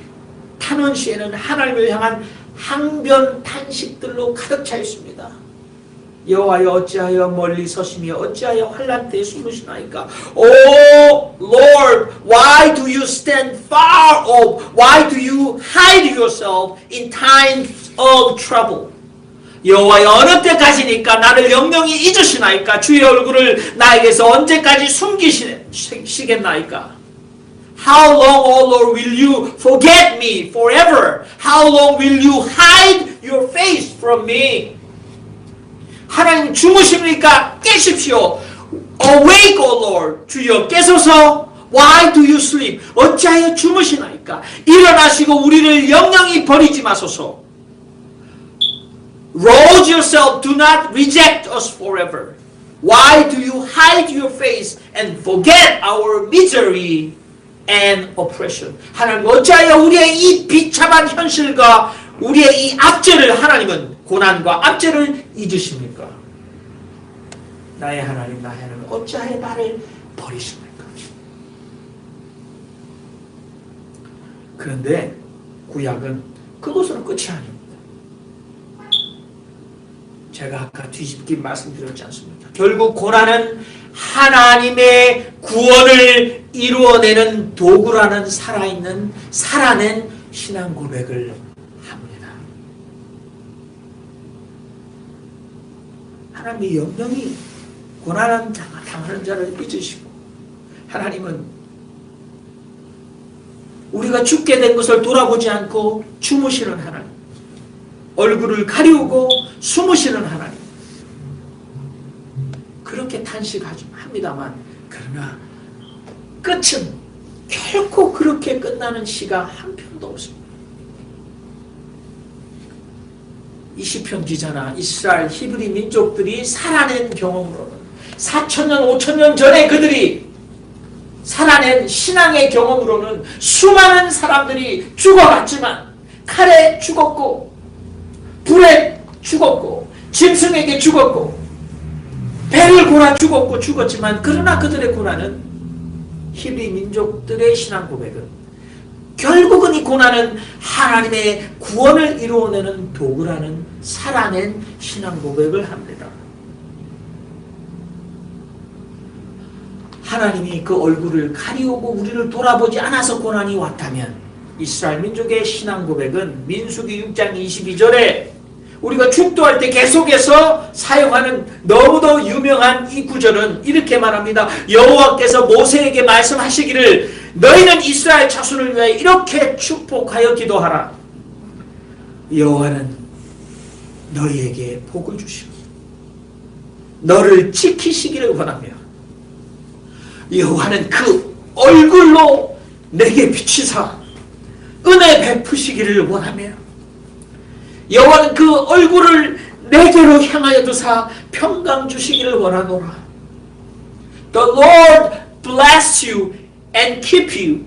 탄원시에는 하나님을 향한 항변 탄식들로 가득 차 있습니다. 여호와여 어찌하여 멀리 서시며 어찌하여 환난 때에 숨으시나이까. Oh Lord, why do you stand far off? Why do you hide yourself in times of trouble? 여호와여 어느 때까지니까 나를 영영히 잊으시나이까. 주의 얼굴을 나에게서 언제까지 숨기시겠나이까. How long, O Lord, will you forget me forever? How long will you hide your face from me? 하나님 주무십니까? 깨십시오. Awake, O Lord. 주여 깨소서. Why do you sleep? 어찌하여 주무시나이까? 일어나시고 우리를 영영히 버리지 마소서. Rouse yourself. Do not reject us forever. Why do you hide your face and forget our misery and oppression? 하나님 어찌하여 우리의 이 비참한 현실과 우리의 이 압제를 하나님은 고난과 압제를 잊으십니까? 나의 하나님 어찌하여 나를 버리십니까? 그런데 구약은 그것으로 끝이 아닙니다. 제가 아까 뒤집기 말씀드렸지 않습니까? 결국 고난은 하나님의 구원을 이루어내는 도구라는 살아낸 신앙 고백을 합니다. 하나님의 영영이 고난을 당하는 자를 잊으시고, 하나님은 우리가 죽게 된 것을 돌아보지 않고 주무시는 하나님, 얼굴을 가리우고 숨으시는 하나님, 그렇게 탄식합니다만, 그러나 끝은 결코 그렇게 끝나는 시가 한 편도 없습니다. 이 시편 기자나 이스라엘 히브리 민족들이 살아낸 경험으로는 4,000년 5,000년 전에 그들이 살아낸 신앙의 경험으로는 수많은 사람들이 죽어갔지만, 칼에 죽었고 불에 죽었고 짐승에게 죽었고 배를 골아 죽었고 죽었지만, 그러나 그들의 고난은, 히브리 민족들의 신앙 고백은 결국은 이 고난은 하나님의 구원을 이루어내는 도구라는 살아낸 신앙 고백을 합니다. 하나님이 그 얼굴을 가리우고 우리를 돌아보지 않아서 고난이 왔다면, 이스라엘 민족의 신앙 고백은 민수기 6장 22절에 우리가 축도할 때 계속해서 사용하는 너무도 유명한 이 구절은 이렇게 말합니다. 여호와께서 모세에게 말씀하시기를 너희는 이스라엘 자손을 위하여 이렇게 축복하여 기도하라. 여호와는 너희에게 복을 주시고 너를 지키시기를 원하며, 여호와는 그 얼굴로 내게 비치사 은혜 베푸시기를 원하며, 여호와는 그 얼굴을 내게로 향하여 두사 평강 주시기를 원하노라. The Lord bless you and keep you.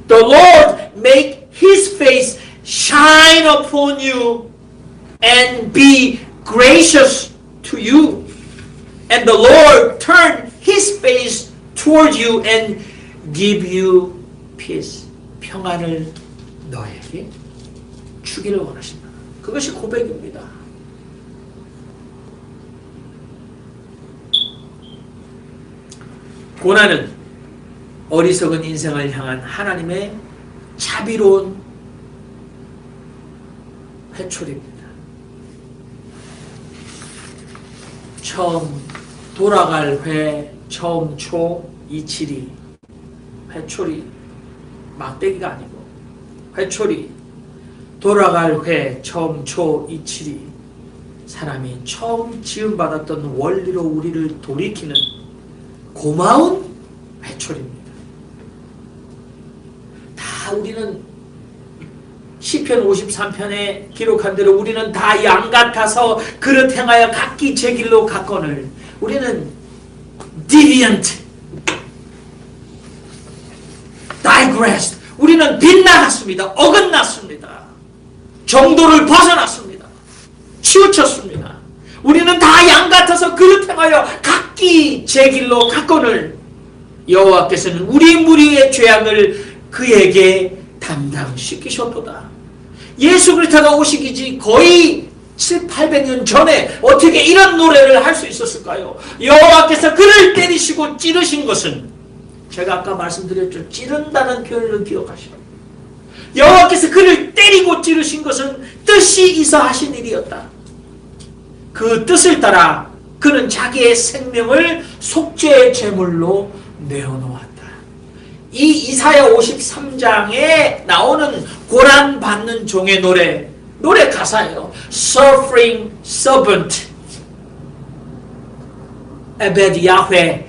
The Lord make His face shine upon you and be gracious to you. And the Lord turn His face toward you and give you peace. 평안을 너에게 주기를 원하신다. 그것이 고백입니다. 고난은 어리석은 인생을 향한 하나님의 자비로운 회초리입니다. 처음 돌아갈 회 처음 초 이칠이, 회초리, 막대기가 아니고 회초리, 돌아갈 회 처음 초 이칠이, 사람이 처음 지음받았던 원리로 우리를 돌이키는 고마운 회초리입니다. 다 우리는 시편 53편에 기록한 대로 우리는 다 양 같아서 그릇 행하여 각기 제 길로 갔거늘, 우리는 deviant, digressed, 우리는 빗나갔습니다. 어긋났습니다. 정도를 벗어났습니다. 치우쳤습니다. 우리는 다 양 같아서 그릇 행하여 각기 제 길로 갔거늘, 여호와께서는 우리 무리의 죄악을 그에게 담당시키셨도다. 예수 그리스도가 오시기 거의 700~800년 전에 어떻게 이런 노래를 할 수 있었을까요? 여호와께서 그를 때리시고 찌르신 것은, 제가 아까 말씀드렸죠. 찌른다는 표현을 기억하시오. 여호와께서 그를 때리고 찌르신 것은 뜻이 있어 하신 일이었다. 그 뜻을 따라 그는 자기의 생명을 속죄의 제물로 내어놓았다. 이 이사야 53장에 나오는 고난받는 종의 노래 가사예요. Suffering servant 에베드 야훼,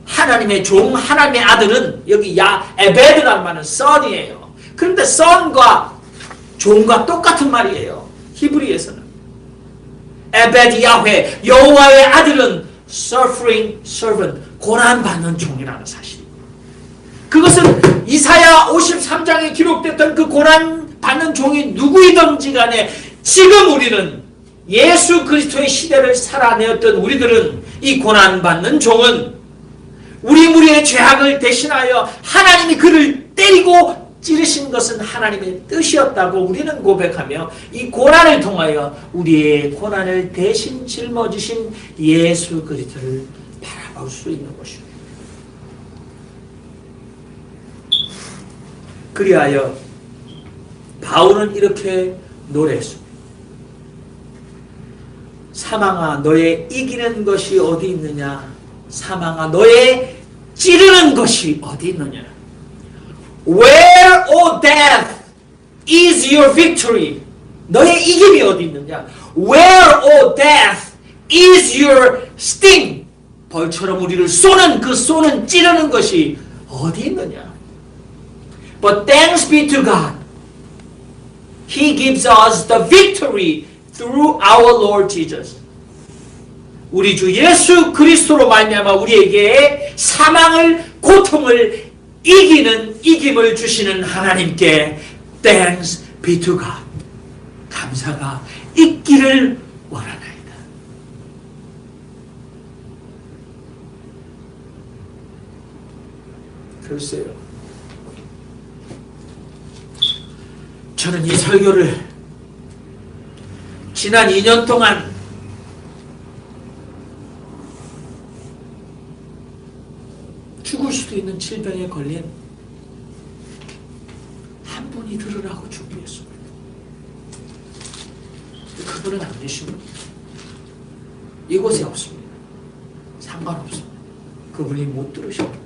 하나님의 종, 하나님의 아들은, 여기 에베드라는 말은 son이에요. 그런데 son과 종과 똑같은 말이에요. 히브리에서는. 에베드 야훼, 여호와의 아들은 suffering servant, 고난받는 종이라는 사실. 그것은 이사야 53장에 기록됐던 그 고난받는 종이 누구이든지 간에 지금 우리는 예수 그리스도의 시대를 살아내었던 우리들은 이 고난받는 종은 우리의 죄악을 대신하여 하나님이 그를 때리고 찌르신 것은 하나님의 뜻이었다고 우리는 고백하며 이 고난을 통하여 우리의 고난을 대신 짊어지신 예수 그리스도를 바라볼 수 있는 것입니다. 그리하여 바울은 이렇게 노래했습니다. 사망아 너의 이기는 것이 어디 있느냐? 사망아 너의 찌르는 것이 어디 있느냐? Where, O death, is your victory? 너의 이김이 어디 있느냐? Where, O death, is your sting? 벌처럼 우리를 쏘는 그 쏘는 찌르는 것이 어디 있느냐? But thanks be to God. He gives us the victory through our Lord Jesus. 우리 주 예수 그리스도로 말미암아 우리에게 사망을, 고통을 이기는 이김을 주시는 하나님께 thanks be to God. 감사가 있기를 원하나이다. 글쎄요. 저는 이 설교를 지난 2년 동안 죽을 수도 있는 질병에 걸린 한 분이 들으라고 준비했습니다. 그분은 안 계십니다. 이곳에 없습니다. 상관없습니다. 그분이 못 들으십니다.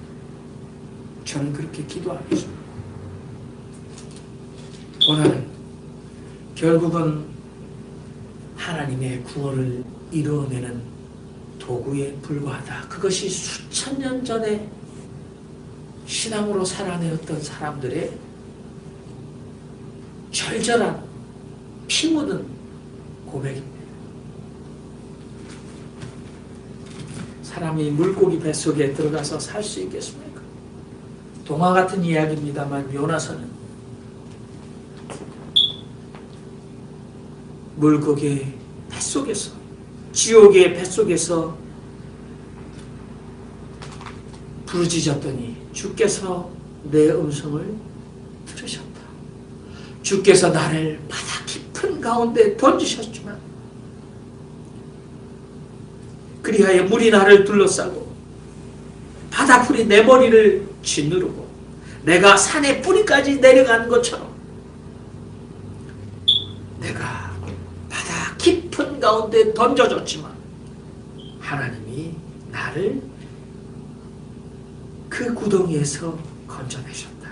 저는 그렇게 기도하겠습니다. 고난은 결국은 하나님의 구원을 이루어내는 도구에 불과하다. 그것이 수천 년 전에 신앙으로 살아내었던 사람들의 절절한 피 묻은 고백입니다. 사람이 물고기 뱃속에 들어가서 살 수 있겠습니까? 동화 같은 이야기입니다만 요나서는 물고기 뱃속에서, 지옥의 뱃속에서 부르짖었더니 주께서 내 음성을 들으셨다. 주께서 나를 바다 깊은 가운데 던지셨지만 그리하여 물이 나를 둘러싸고 바다풀이 내 머리를 짓누르고 내가 산의 뿌리까지 내려간 것처럼 내가 바다 깊은 가운데 던져졌지만 하나님이 나를 그 구덩이에서 건져내셨다.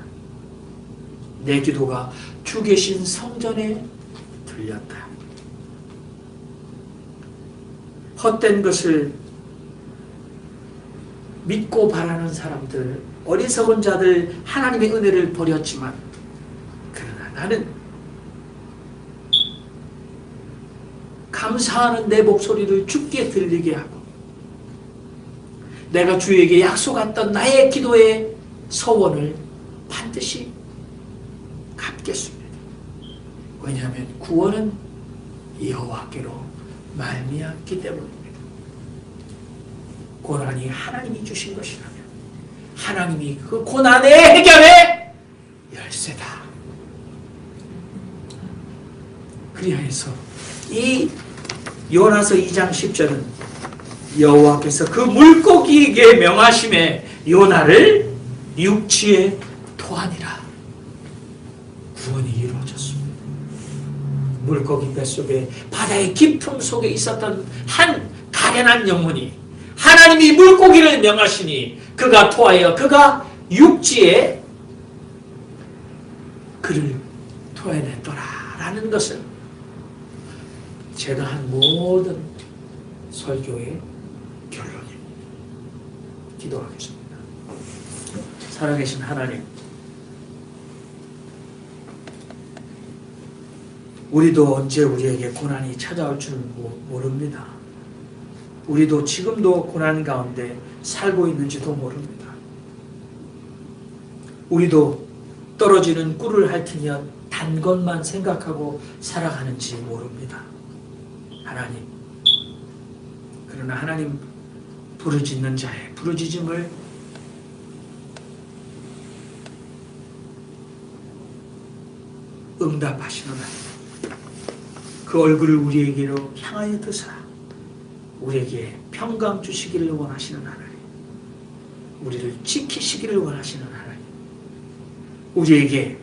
내 기도가 주 계신 성전에 들렸다. 헛된 것을 믿고 바라는 사람들, 어리석은 자들 하나님의 은혜를 버렸지만 그러나 나는 감사하는 내 목소리를 주께 들리게 하고 내가 주에게 약속했던 나의 기도의 서원을 반드시 갚겠습니다. 왜냐하면 구원은 여호와께로 말미암기 때문입니다. 고난이 하나님이 주신 것이라면 하나님이 그 고난의 해결의 열쇠다. 그리하여서 이 요나서 2장 10절은 여호와께서 그 물고기에게 명하심에 요나를 육지에 토하니라. 구원이 이루어졌습니다. 물고기 뱃속에 바다의 깊음 속에 있었던 한 가련한 영혼이 하나님이 물고기를 명하시니 그가 토하여 그가 육지에 그를 토해냈더라라는 것은 제가 한 모든 설교의 결론입니다. 기도하겠습니다. 살아계신 하나님, 우리도 언제 우리에게 고난이 찾아올 줄 모릅니다. 우리도 지금도 고난 가운데 살고 있는지도 모릅니다. 우리도 떨어지는 꿀을 핥으며 단 것만 생각하고 살아가는지 모릅니다. 하나님, 그러나 하나님 부르짖는 자의 부르짖음을 응답하시는 하나님, 그 얼굴을 우리에게로 향하여 드사 우리에게 평강 주시기를 원하시는 하나님, 우리를 지키시기를 원하시는 하나님, 우리에게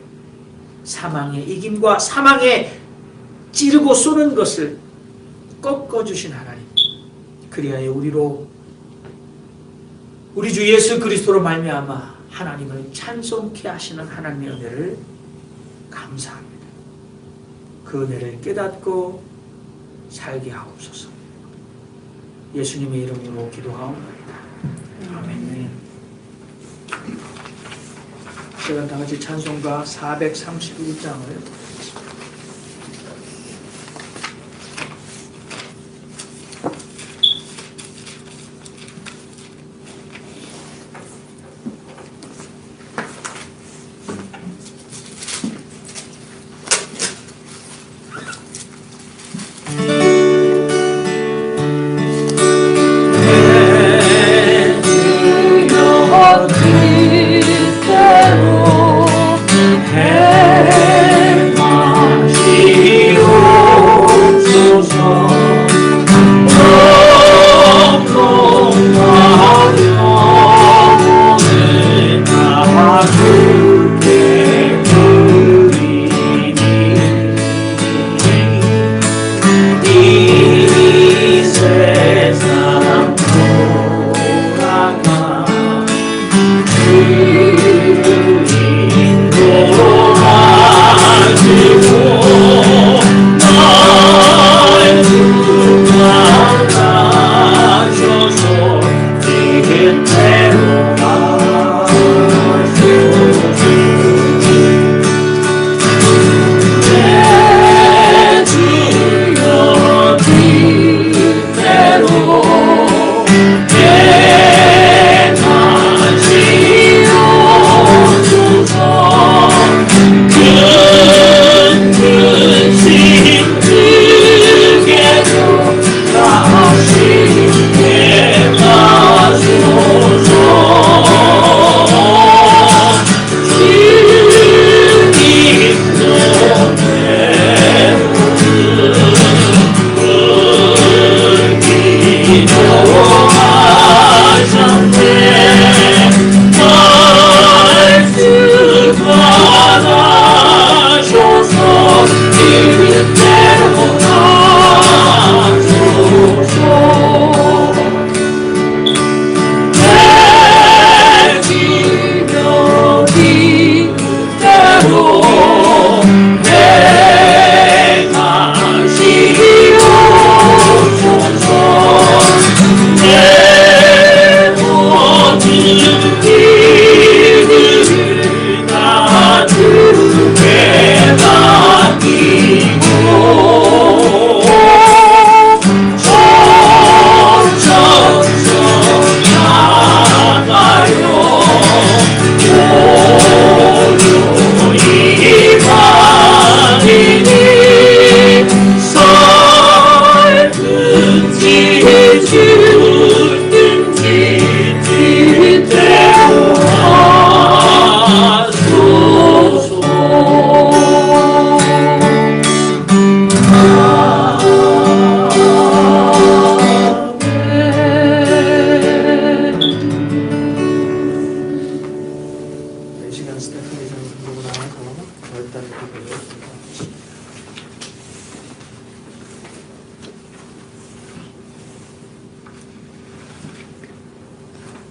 사망의 이김과 사망에 찌르고 쏘는 것을 꺾어주신 하나님, 그리하여 우리 주 예수 그리스도로 말미암아 하나님을 찬송케 하시는 하나님의 은혜를 감사합니다. 그 은혜를 깨닫고 살게 하옵소서. 예수님의 이름으로 기도하옵나이다. 아멘. 제가 다같이 찬송가 431장을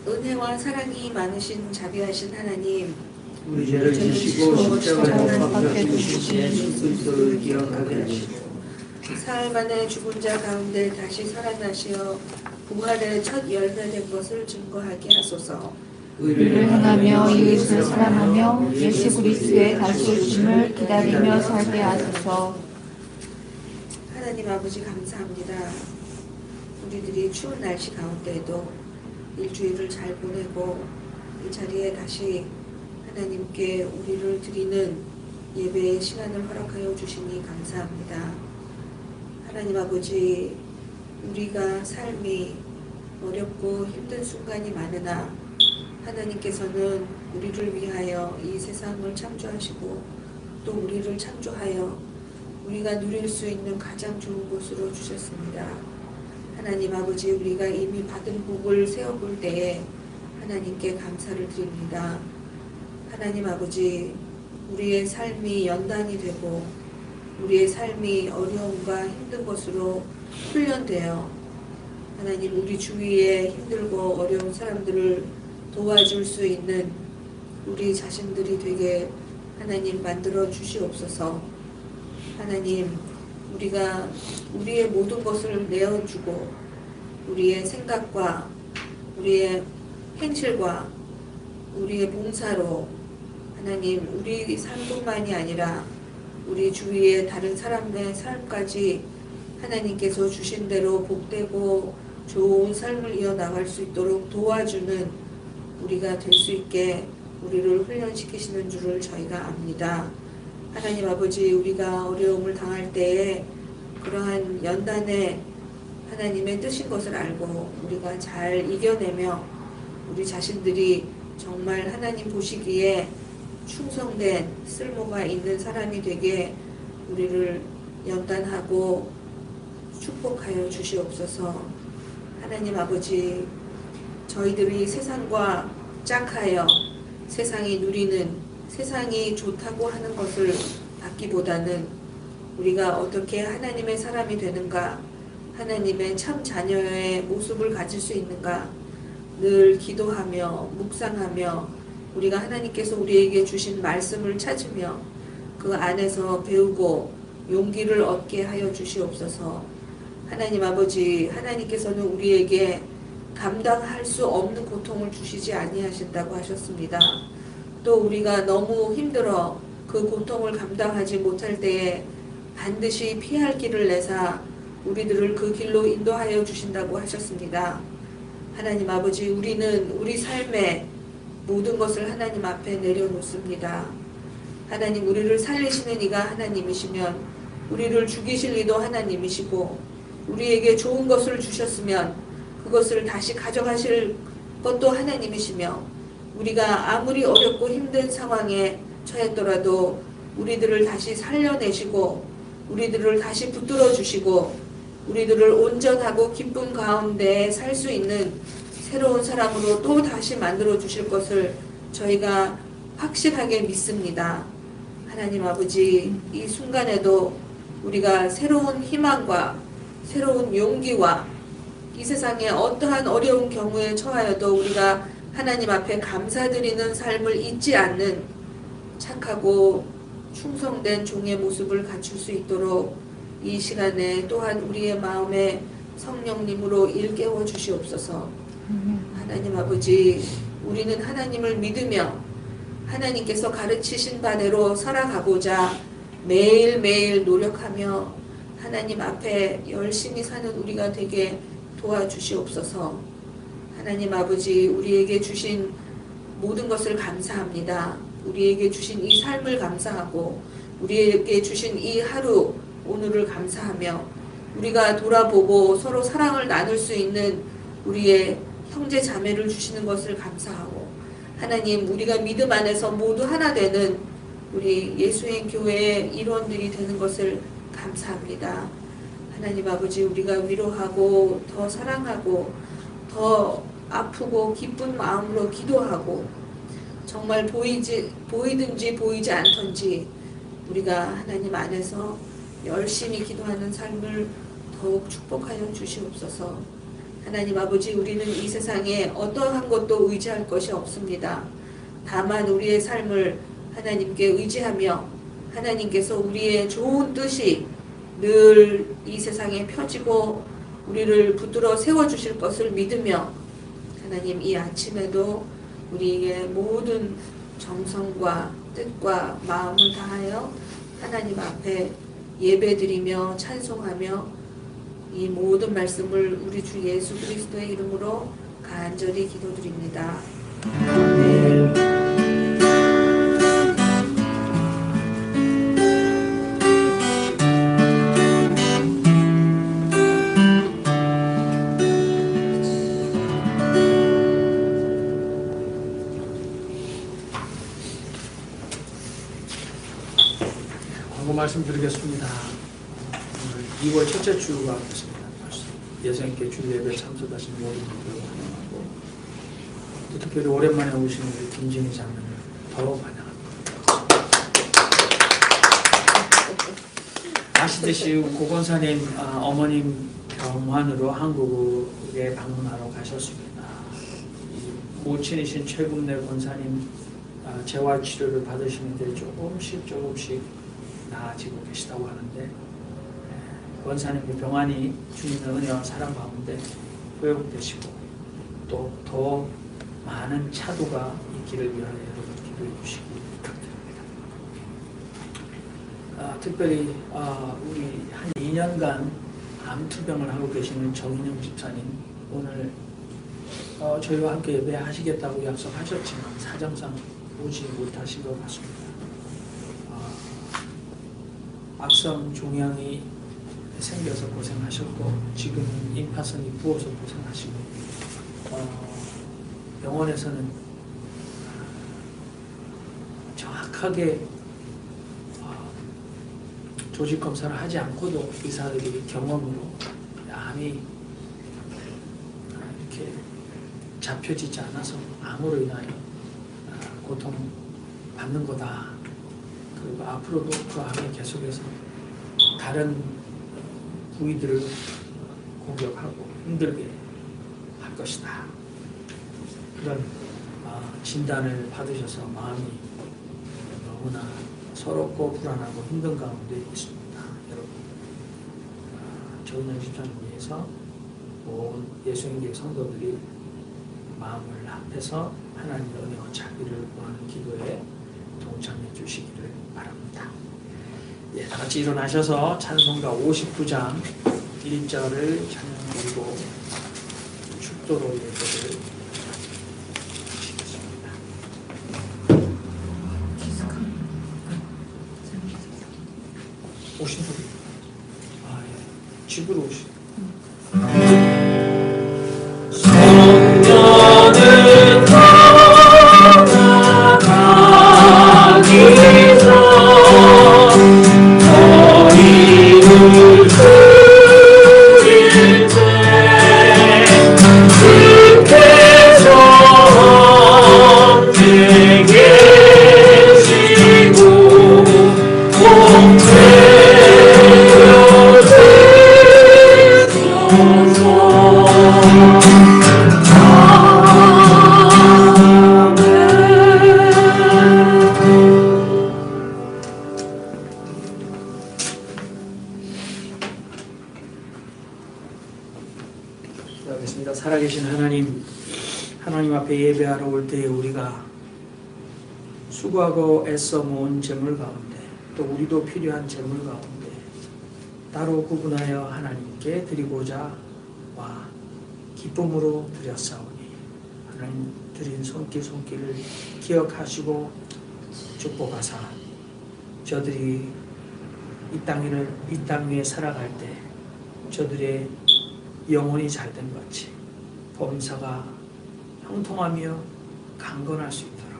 은혜와 사랑이 많으신 자비하신 하나님, 우리 죄를 지시고 십자가에 못 박혀 죽으신 예수 그리스도를 기억하게 하시고 사흘 만에 죽은 자 가운데 다시 살아나시어 부활의 첫 열매된 것을 증거하게 하소서. 의를 행하며 이웃을 사랑하며 예수 그리스도의 다시 오심을 기다리며 살게 하소서. 하나님 아버지 감사합니다. 우리들이 추운 날씨 가운데에도 일주일을 잘 보내고 이 자리에 다시 하나님께 우리를 드리는 예배의 시간을 허락하여 주시니 감사합니다. 하나님 아버지, 우리가 삶이 어렵고 힘든 순간이 많으나 하나님께서는 우리를 위하여 이 세상을 창조하시고 또 우리를 창조하여 우리가 누릴 수 있는 가장 좋은 곳으로 주셨습니다. 하나님 아버지, 우리가 이미 받은 복을 세어볼 때에 하나님께 감사를 드립니다. 하나님 아버지, 우리의 삶이 연단이 되고 우리의 삶이 어려움과 힘든 것으로 훈련되어 하나님 우리 주위에 힘들고 어려운 사람들을 도와줄 수 있는 우리 자신들이 되게 하나님 만들어 주시옵소서. 하나님, 우리가 우리의 모든 것을 내어주고 우리의 생각과 우리의 행실과 우리의 봉사로 하나님 우리 삶뿐만이 아니라 우리 주위의 다른 사람의 삶까지 하나님께서 주신 대로 복되고 좋은 삶을 이어나갈 수 있도록 도와주는 우리가 될 수 있게 우리를 훈련시키시는 줄을 저희가 압니다. 하나님 아버지, 우리가 어려움을 당할 때에 그러한 연단에 하나님의 뜻인 것을 알고 우리가 잘 이겨내며 우리 자신들이 정말 하나님 보시기에 충성된 쓸모가 있는 사람이 되게 우리를 연단하고 축복하여 주시옵소서. 하나님 아버지, 저희들이 세상과 짝하여 세상이 누리는, 세상이 좋다고 하는 것을 받기보다는 우리가 어떻게 하나님의 사람이 되는가, 하나님의 참 자녀의 모습을 가질 수 있는가 늘 기도하며 묵상하며 우리가 하나님께서 우리에게 주신 말씀을 찾으며 그 안에서 배우고 용기를 얻게 하여 주시옵소서. 하나님 아버지, 하나님께서는 우리에게 감당할 수 없는 고통을 주시지 아니하신다고 하셨습니다. 또 우리가 너무 힘들어 그 고통을 감당하지 못할 때에 반드시 피할 길을 내사 우리들을 그 길로 인도하여 주신다고 하셨습니다. 하나님 아버지, 우리는 우리 삶에 모든 것을 하나님 앞에 내려놓습니다. 하나님, 우리를 살리시는 이가 하나님이시면 우리를 죽이실 이도 하나님이시고 우리에게 좋은 것을 주셨으면 그것을 다시 가져가실 것도 하나님이시며 우리가 아무리 어렵고 힘든 상황에 처했더라도 우리들을 다시 살려내시고 우리들을 다시 붙들어 주시고 우리들을 온전하고 기쁨 가운데 살 수 있는 새로운 사람으로 또 다시 만들어 주실 것을 저희가 확실하게 믿습니다. 하나님 아버지, 이 순간에도 우리가 새로운 희망과 새로운 용기와 이 세상에 어떠한 어려운 경우에 처하여도 우리가 하나님 앞에 감사드리는 삶을 잊지 않는 착하고 충성된 종의 모습을 갖출 수 있도록 이 시간에 또한 우리의 마음에 성령님으로 일깨워 주시옵소서. 하나님 아버지, 우리는 하나님을 믿으며 하나님께서 가르치신 바대로 살아가고자 매일매일 노력하며 하나님 앞에 열심히 사는 우리가 되게 도와주시옵소서. 하나님 아버지, 우리에게 주신 모든 것을 감사합니다. 우리에게 주신 이 삶을 감사하고 우리에게 주신 이 하루 오늘을 감사하며 우리가 돌아보고 서로 사랑을 나눌 수 있는 우리의 형제 자매를 주시는 것을 감사하고 하나님, 우리가 믿음 안에서 모두 하나 되는 우리 예수의 교회의 일원들이 되는 것을 감사합니다. 하나님 아버지, 우리가 위로하고 더 사랑하고 더 아프고 기쁜 마음으로 기도하고 정말 보이든지 보이지 않던지 우리가 하나님 안에서 열심히 기도하는 삶을 더욱 축복하여 주시옵소서. 하나님 아버지, 우리는 이 세상에 어떠한 것도 의지할 것이 없습니다. 다만 우리의 삶을 하나님께 의지하며 하나님께서 우리의 좋은 뜻이 늘 이 세상에 펴지고 우리를 붙들어 세워주실 것을 믿으며 하나님, 이 아침에도 우리의 모든 정성과 뜻과 마음을 다하여 하나님 앞에 예배드리며 찬송하며 이 모든 말씀을 우리 주 예수 그리스도의 이름으로 간절히 기도드립니다. 아멘. 광고 말씀드리겠습니다. 오늘 2월 첫째 주가 됐습니다. 예수님께 주 예배 참석하신 모든 분들 환영하고, 또 특별히 오랜만에 오신 우리 김진희 장로를 더욱 환영합니다. 아시듯이 고건사님 어머님 병환으로 한국에 방문하러 가셨습니다. 모친이신 최국래 권사님 재활치료를 받으시는데 조금씩 나아지고 계시다고 하는데, 권사님의 병환이 주님의 은혜와 사랑 가운데 회복되시고 또 더 많은 차도가 있기를 위하여 여러분 기도해 주시기 부탁드립니다. 특별히 우리 한 2년간 암투병을 하고 계시는 정인영 집사님, 오늘 저희와 함께 예배하시겠다고 약속하셨지만 사정상 오지 못하신 것 같습니다. 악성 종양이 생겨서 고생하셨고, 지금 임파선이 부어서 고생하시고, 병원에서는 정확하게 조직 검사를 하지 않고도 의사들이 경험으로 암이 이렇게 잡혀지지 않아서 암으로 인하여 고통 받는 거다. 그리고 앞으로도 그 암이 계속해서 다른 부위들을 공격하고 힘들게 할 것이다. 그런 진단을 받으셔서 마음이 너무나 서럽고 불안하고 힘든 가운데 있습니다. 여러분, 정인영 집사님 위해서 온 예수님교회 성도들이 마음을 합해서 하나님의 은혜와 자비를 구하는 기도에 동참해 주시기를 바랍니다. 예, 다 같이 일어나셔서 찬송가 59장 1절을 찬양드리고 축도로 예배를 드리겠습니다. 50분. 예. 집으로 오시. 성전을 기도하겠습니다. 살아계신 하나님 앞에 예배하러 올 때에 우리가 수고하고 애써 모은 재물 가운데, 또 우리도 필요한 재물 가운데 따로 구분하여 하나님께 드리고자 와 기쁨으로 드렸사오니, 하나님 드린 손길을 기억하시고 축복하사 저들이 이 땅 위에 살아갈 때 저들의 영혼이 잘된 것이 범사가 형통하며 강건할 수 있도록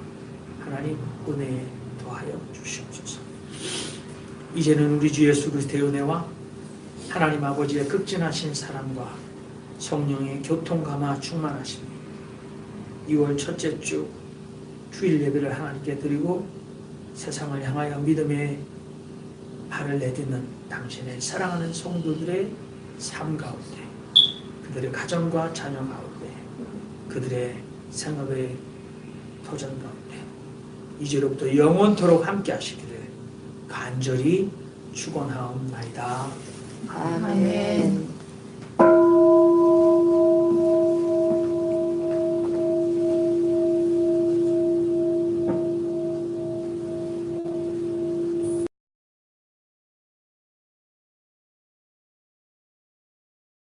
하나님 은혜에 더하여 주시옵소서. 이제는 우리 주 예수 그리스도의 은혜와 하나님 아버지의 극진하신 사랑과 성령의 교통감화 충만하심이 2월 첫째 주 주일 예배를 하나님께 드리고 세상을 향하여 믿음의 발을 내딛는 당신의 사랑하는 성도들의 삶 가운데, 그들의 가정과 자녀 가운데, 그들의 생업의 도전 가운데 이제로부터 영원토록 함께 하시기를 간절히 축원하옵나이다. 아멘.